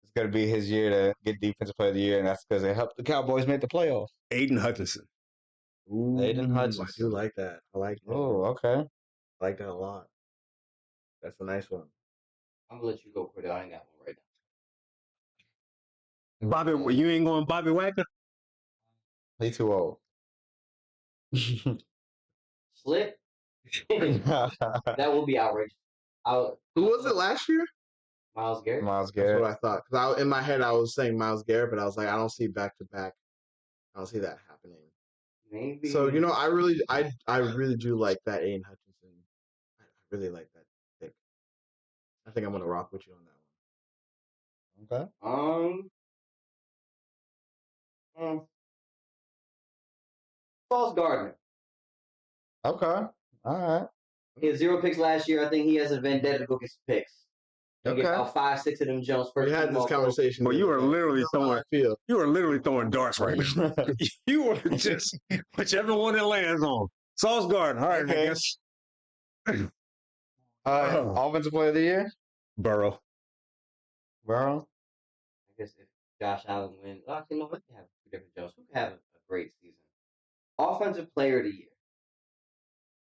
It's going to be his year to get defensive player of the year, and that's because it helped the Cowboys make the playoffs. Aiden Hutchinson. Ooh, Aiden Hutchinson. I do like that. I like that. Oh, okay. I like that a lot. That's a nice one. I'm gonna let you go, Cordell. I ain't got one right now. Bobby, you ain't going Bobby Wagner? He's too old. Slip. That will be outrageous. Who was it last year? Myles Garrett. Myles That's Garrett. what I thought. Because in my head, I was saying Myles Garrett, but I was like, I don't see back to back. I don't see that happening. Maybe. So I really do like that Aiden Hutchinson. I really like that pick. I think I'm gonna rock with you on that one. Okay. Sauce Gardner. Okay. All right. He had 0 picks last year. I think he has a vendetta to go get some picks. He'll get about 5-6 of them Jones first. We had this conversation. Well, you are literally throwing darts right now. You are just whichever one it lands on. Sauce Gardner. All right, Okay. I guess. Offensive player of the year? Burrow. Burrow? I guess if Josh Allen wins, actually, no, we can have 2 different Jones. Who can have a great season? Offensive player of the year.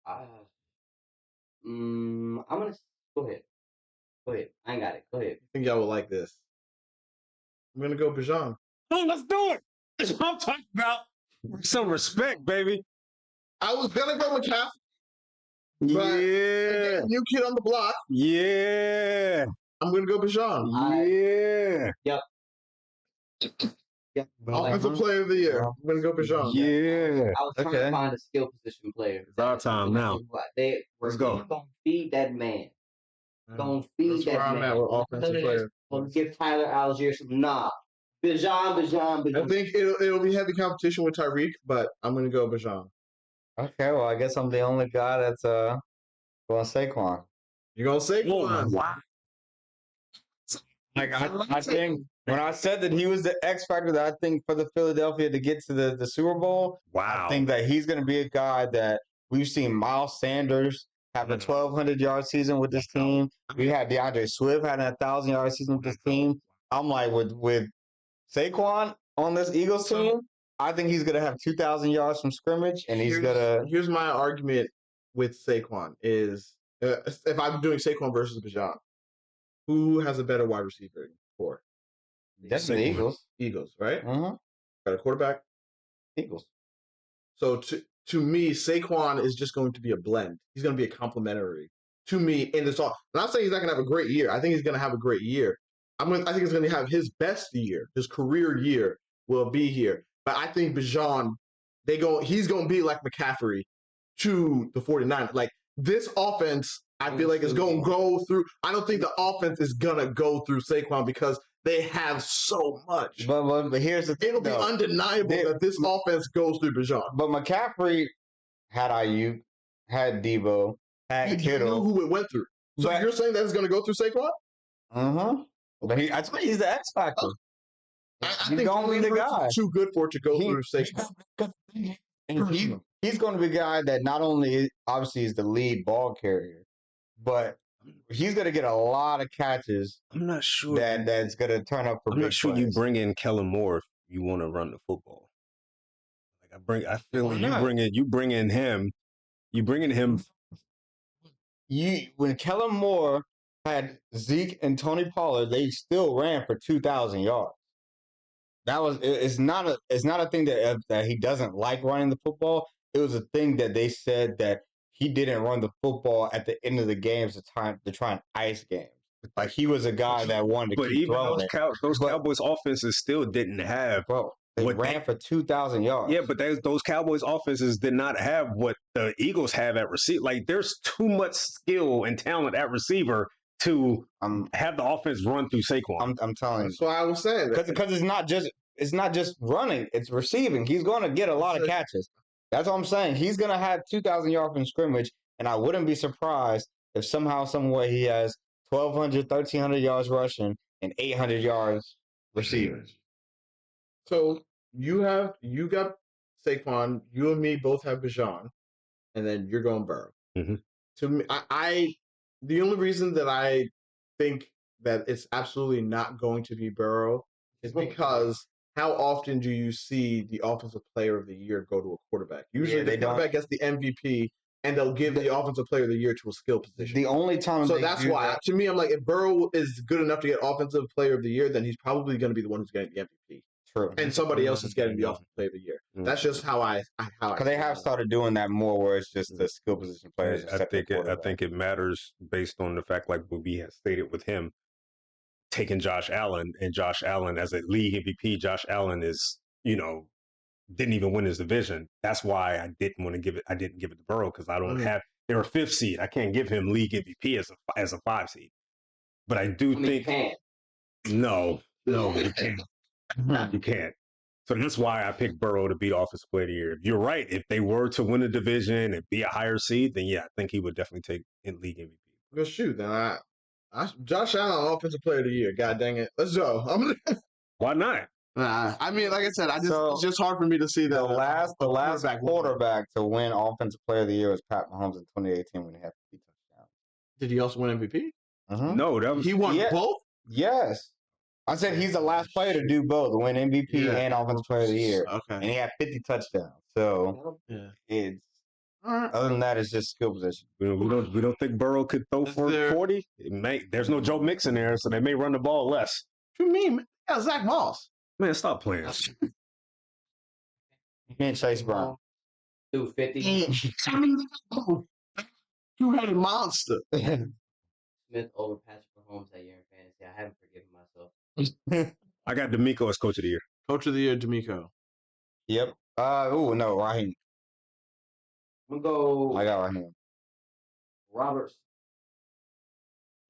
I'm gonna go ahead. Go ahead. I ain't got it. Go ahead. I think y'all will like this. I'm gonna go Bijan. Oh, let's do it. That's what I'm talking about. Some respect, baby. I was gonna go McCaffrey. Yeah. Again, new kid on the block. Yeah. I'm gonna go Bijan. Yeah. Yep. Offensive player of the year. I'm gonna go Bijan. Yeah. I was trying to find a skill position player. It's our time now. Let's go. Gonna feed that man. Gonna feed That's that where I'm man. at with offensive player. Gonna give Tyler Algier some Bijan. I think it'll be heavy competition with Tyreek, but I'm gonna go Bijan. Okay, well, I guess I'm the only guy that's going Saquon. You're gonna say Wow. Like I think when I said that he was the X factor that I think for the Philadelphia to get to the Super Bowl, Wow. I think that he's going to be a guy that we've seen Miles Sanders have a 1,200-yard season with this team. We had DeAndre Swift having a 1,000-yard season with this team. I'm like with Saquon on this Eagles team, I think he's going to have 2,000 yards from scrimmage, and he's going to. Here's my argument with Saquon is if I'm doing Saquon versus Bijan, who has a better wide receiver for? Definitely the Eagles. Eagles, right? Uh-huh. Got a quarterback? Eagles. So to me, Saquon is just going to be a blend. He's going to be a complementary to me in this all. I'm not saying he's not going to have a great year. I think he's going to have a great year. I think he's going to have his best year. His career year will be here. But I think Bijan, he's going to be like McCaffrey to the 49ers. Like this offense, I feel like is going to go through. I don't think the offense is going to go through Saquon because they have so much. But here's the thing, it'll be undeniable that this offense goes through Bijan. But McCaffrey had Ayuk, had Debo, had Kittle. You knew who it went through. So you're saying that it's going to go through Saquon? Uh-huh. But I told you he's the X factor. I He's think going to be the guy. Too good for it to go through Saquon. And he's going to be a guy that not only obviously is the lead ball carrier, but he's going to get a lot of catches. I'm not sure that's going to turn up for I'm big not sure plays. you bring in Kellen Moore if you want to run the football. Like I feel like you bring in him. When Kellen Moore had Zeke and Tony Pollard, they still ran for 2,000 yards. It's not a thing that he doesn't like running the football. It was a thing that they said that he didn't run the football at the end of the games to try and ice games. Like he was a guy that wanted to But keep even throwing those But- Cowboys offenses still didn't have. Bro, they what ran for 2,000 yards. Yeah, but those Cowboys offenses did not have what the Eagles have at receiver. Like there's too much skill and talent at receiver to have the offense run through Saquon. I'm telling you. That's why I was saying that. Because it's not just running, it's receiving. He's going to get a lot of catches. That's what I'm saying. He's going to have 2,000 yards from scrimmage, and I wouldn't be surprised if somehow, some way, he has 1,200, 1,300 yards rushing and 800 yards receiving. So you got Saquon. You and me both have Bijan, and then you're going Burrow. Mm-hmm. To me, the only reason that I think that it's absolutely not going to be Burrow is because how often do you see the offensive player of the year go to a quarterback? Usually the quarterback gets the MVP, and they'll give the offensive player of the year to a skill position. The only time so that's why, to me, I'm like, if Burrow is good enough to get offensive player of the year, then he's probably going to be the one who's getting the MVP. True. And somebody else is getting the offensive player of the year. That's just how I because they have started doing that more, where it's just the skill position players. I think it matters based on the fact, like what we had stated with him taking Josh Allen, and Josh Allen as a league MVP. Josh Allen is, didn't even win his division. That's why I didn't want to give it. I didn't give it to Burrow because I don't have. They're a 5th seed. I can't give him league MVP as a 5 seed. But I do think no, you can't. You can't. So that's why I picked Burrow to be Offensive Player of the Year. If you're right, if they were to win a division and be a higher seed, then yeah, I think he would definitely take in league MVP. Well, shoot, then Josh Allen, Offensive Player of the Year. God dang it, let's go. Why not? I mean, like I said, it's just hard for me to see that. The last quarterback to win Offensive Player of the Year was Pat Mahomes in 2018 when he had 50 touchdowns. Did he also win MVP? No, that was he won both. Yes, I said he's the last player to do both, win MVP and Offensive Player of the Year. Okay, and he had 50 touchdowns. So it's other than that, it's just skill position. We don't think Burrow could throw for 40. There's no Joe Mixon there, so they may run the ball less. What do you mean? Yeah, Zach Moss. Man, stop playing. And Chase Brown. 250. Two-headed monster. Smith over Patrick Mahomes that year in fantasy. I haven't forgiven myself. I got D'Amico as Coach of the Year. Coach of the Year, D'Amico. Yep. No, Raheem. I'm gonna go. I got Raheem. Roberts.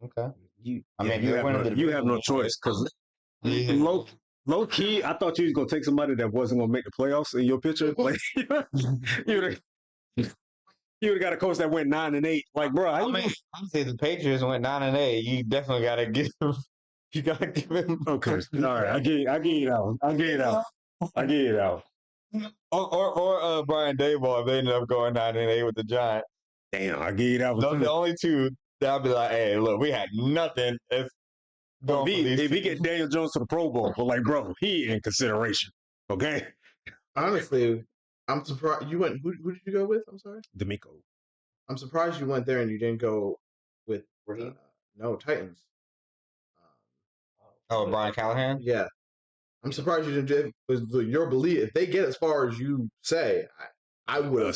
Okay. You have no choice because low key, I thought you was gonna take somebody that wasn't gonna make the playoffs in your picture. Like you would have got a coach that went 9-8. Like, bro, I'm say the Patriots went 9-8. You definitely gotta give him. You gotta give him. Okay, all right. I get it out. Or Brian Daboll if they ended up going 9-8 with the Giants. Damn, I get it out. Those are the only two that I'll be like, hey, look, we had nothing. If he get Daniel Jones to the Pro Bowl, but like, bro, he in consideration. Okay. Honestly, I'm surprised you went. Who did you go with? I'm sorry, D'Amico. I'm surprised you went there and you didn't go with no Titans. Brian Callahan. Yeah, I'm surprised you didn't. Was your belief if they get as far as you say, I would have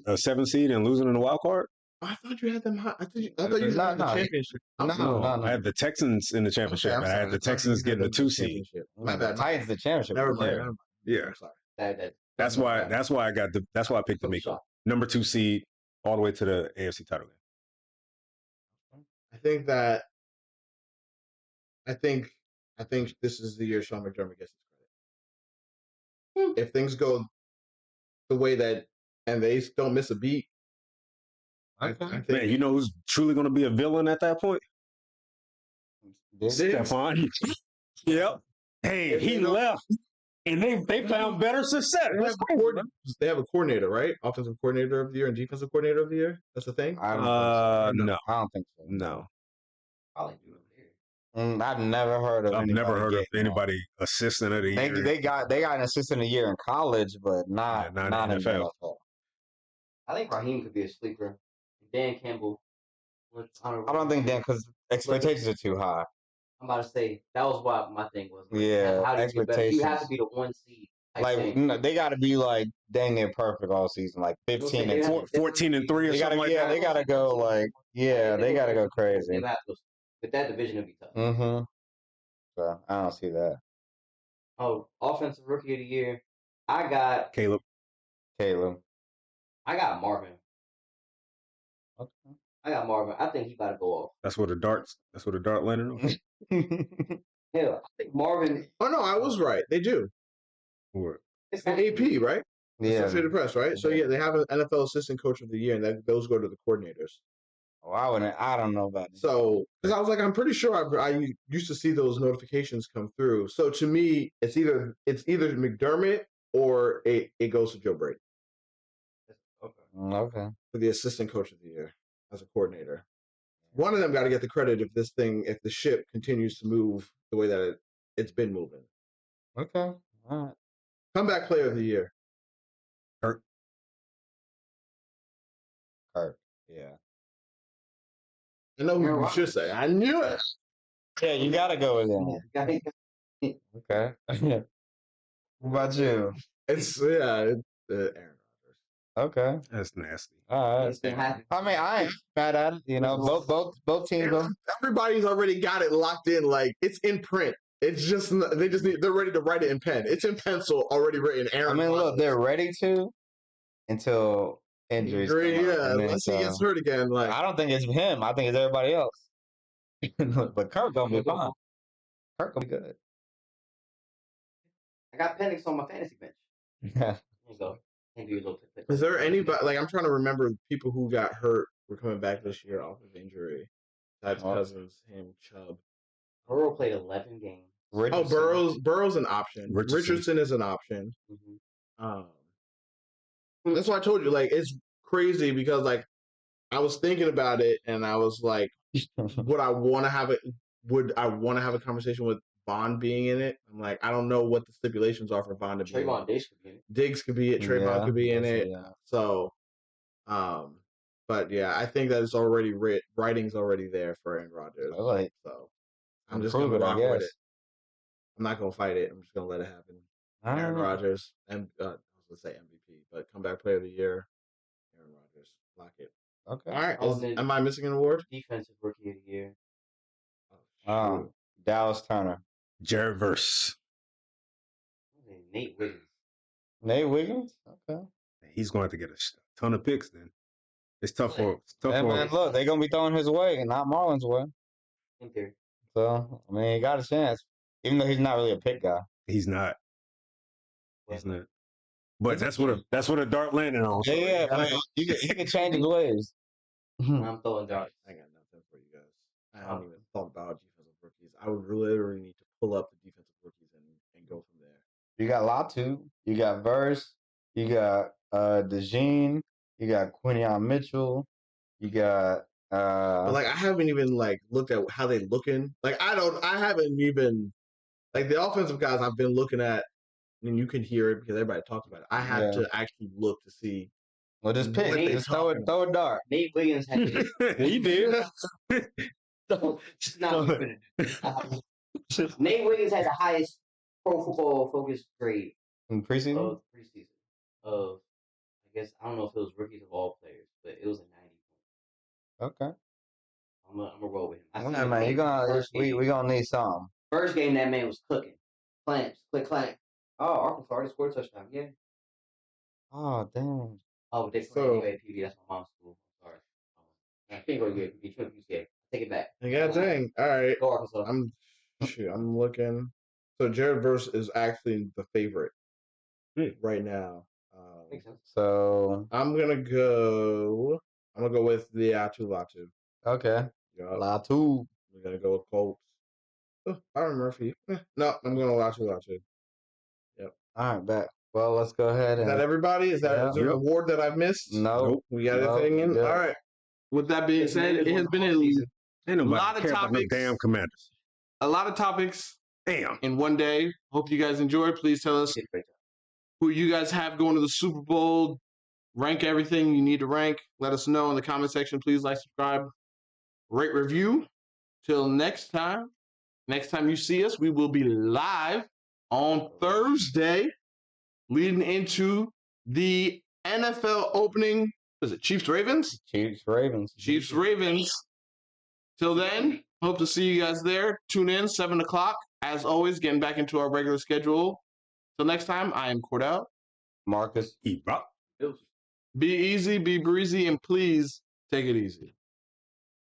a 7 seed and losing in the wild card. I thought you had them high. I thought you had the championship. No. I had the Texans in the championship, and I had the Texans getting the 2 seed. My bad. Titans the championship. Never mind. Yeah. That's why I got that's why I picked D'Amico. Number 2 seed all the way to the AFC title game. I think this is the year Sean McDermott gets his credit. If things go the way that and they don't miss a beat, I think, man, you know who's truly going to be a villain at that point? Stephon. Yep. Hey, he left, and they found better success. They have a coordinator, right? Offensive coordinator of the year and defensive coordinator of the year. That's the thing. No, I don't think so. No. Probably do it. I've never heard of. Anybody assistant of the year. They got an assistant of the year in college, but not in NFL. I think Raheem could be a sleeper. Dan Campbell. I don't think Dan because expectations are too high. I'm about to say that was what my thing was. Yeah, how do you expectations. you have to be the 1 seed They got to be like dang near perfect all season, like 15 and 14 and 3 or They something gotta, like that. they gotta go like, they gotta go crazy. But that division will be tough. Mm-hmm. So I don't see that. Oh, offensive rookie of the year. I got Caleb. I got Marvin. Okay. I got Marvin. I think he about to go off. That's what a dart landed on. Hell, I think Marvin. Oh no, I was right. They do. Or It's an AP, right? Yeah. Associated Press, right? So yeah, they have an NFL Assistant Coach of the Year, and those go to the coordinators. Oh, I don't know about that. So, because I was like, I'm pretty sure I used to see those notifications come through. So to me, it's either McDermott or it goes to Joe Brady. Okay. For the Assistant Coach of the Year as a coordinator. One of them got to get the credit if the ship continues to move the way that it's been moving. Okay. All right. Comeback Player of the Year. Kirk. Yeah. I know who you should say. I knew it. Yeah, you gotta go with him. Okay. What about you? It's Aaron Rodgers. Okay. That's nasty. All right. I mean, I ain't mad at it. You know, both teams. Everybody's already got it locked in. Like it's in print. It's just they're ready to write it in pen. It's in pencil already written. Aaron. I mean, look, they're ready to until injuries. Unless he gets hurt again. Like I don't think it's him. I think it's everybody else. But Kirk gonna be fine. Kirk gonna be good. I got Penix on my fantasy bench. Yeah. So is there anybody like I'm trying to remember people who got hurt were coming back this year off of injury? That's Cousins, him, Chubb. Burrow played 11 games. Richardson. Oh, Burrow's an option. Richardson is an option. Mm-hmm. That's why I told you, like, it's crazy because, like, I was thinking about it and I was like, would I want to have a conversation with Vaughn being in it? I'm like, I don't know what the stipulations are for Vaughn to be in it. Diggs could be it. Trayvon could be in it. Yeah. So, but yeah, I think that it's already writing's already there for Aaron Rodgers. Right. So I'm just going to rock with it. I'm not going to fight it. I'm just going to let it happen. Aaron Rodgers, and I was going to say MVP, but comeback player of the year, Aaron Rodgers. Lock it. Okay. All right. Am I missing an award? Defensive rookie of the year. Dallas Turner. Jared Verse. Nate Wiggins. Nate Wiggins? Okay. He's going to get a ton of picks then. It's tough for man, look, they're going to be throwing his way and not Marlon's way. Okay. So, I mean, he got a chance. Even though he's not really a pick guy. He's not. He's not. But that's what a dart landed on. So yeah, man. He can change his ways. I'm throwing darts. I got nothing for you guys. I haven't even thought about defensive rookies. I would literally need to pull up the defensive rookies and go from there. You got Latu. You got Verse. You got DeJean. You got Quinion Mitchell. You got but like I haven't even like looked at how they looking. Like I haven't even like the offensive guys I've been looking at, and you can hear it because everybody talks about it. I have to actually look to see. Well, just pick. Just throw a dart. Nate Wiggins had to he did. Nate Wiggins had the highest Pro Football Focus grade in preseason. Of I guess I don't know if it was rookies of all players, but it was a 90 point. Okay. I'm gonna roll with him. Man, we gonna need some. First game that man was cooking. Clamps, click clamp. Oh, Arkansas already scored a touchdown. Yeah. Oh damn. Oh, they played UAPB. That's my mom's school. Sorry. I can't go UAPB. You scared. Take it back. Yeah, dang. All right. Go Arkansas. I'm looking. So Jared Verse is actually the favorite right now. Makes sense. So I'm gonna go with the Latu. Okay. Yep. Latu. We're gonna go with Colts. Oh, Byron Murphy. No, I'm going Latu. Yep. All right, bet. Well, let's go ahead. Is that everybody? Is there an award that I've missed? Nope. We got anything in? All right. With that being said, it has been a lot of topics. Damn Commanders. A lot of topics. Damn. In one day. Hope you guys enjoyed. Please tell us who you guys have going to the Super Bowl. Rank everything you need to rank. Let us know in the comment section. Please like, subscribe, rate, review. Till next time. Next time you see us, we will be live on Thursday. leading into the NFL opening. Is it Chiefs Ravens? Chiefs, Ravens. Chiefs Ravens. Till then, hope to see you guys there. Tune in 7 o'clock. As always, getting back into our regular schedule. Till next time, I am Cordell. Marqus. He rock. Deuce. Be easy, be breezy, and please take it easy.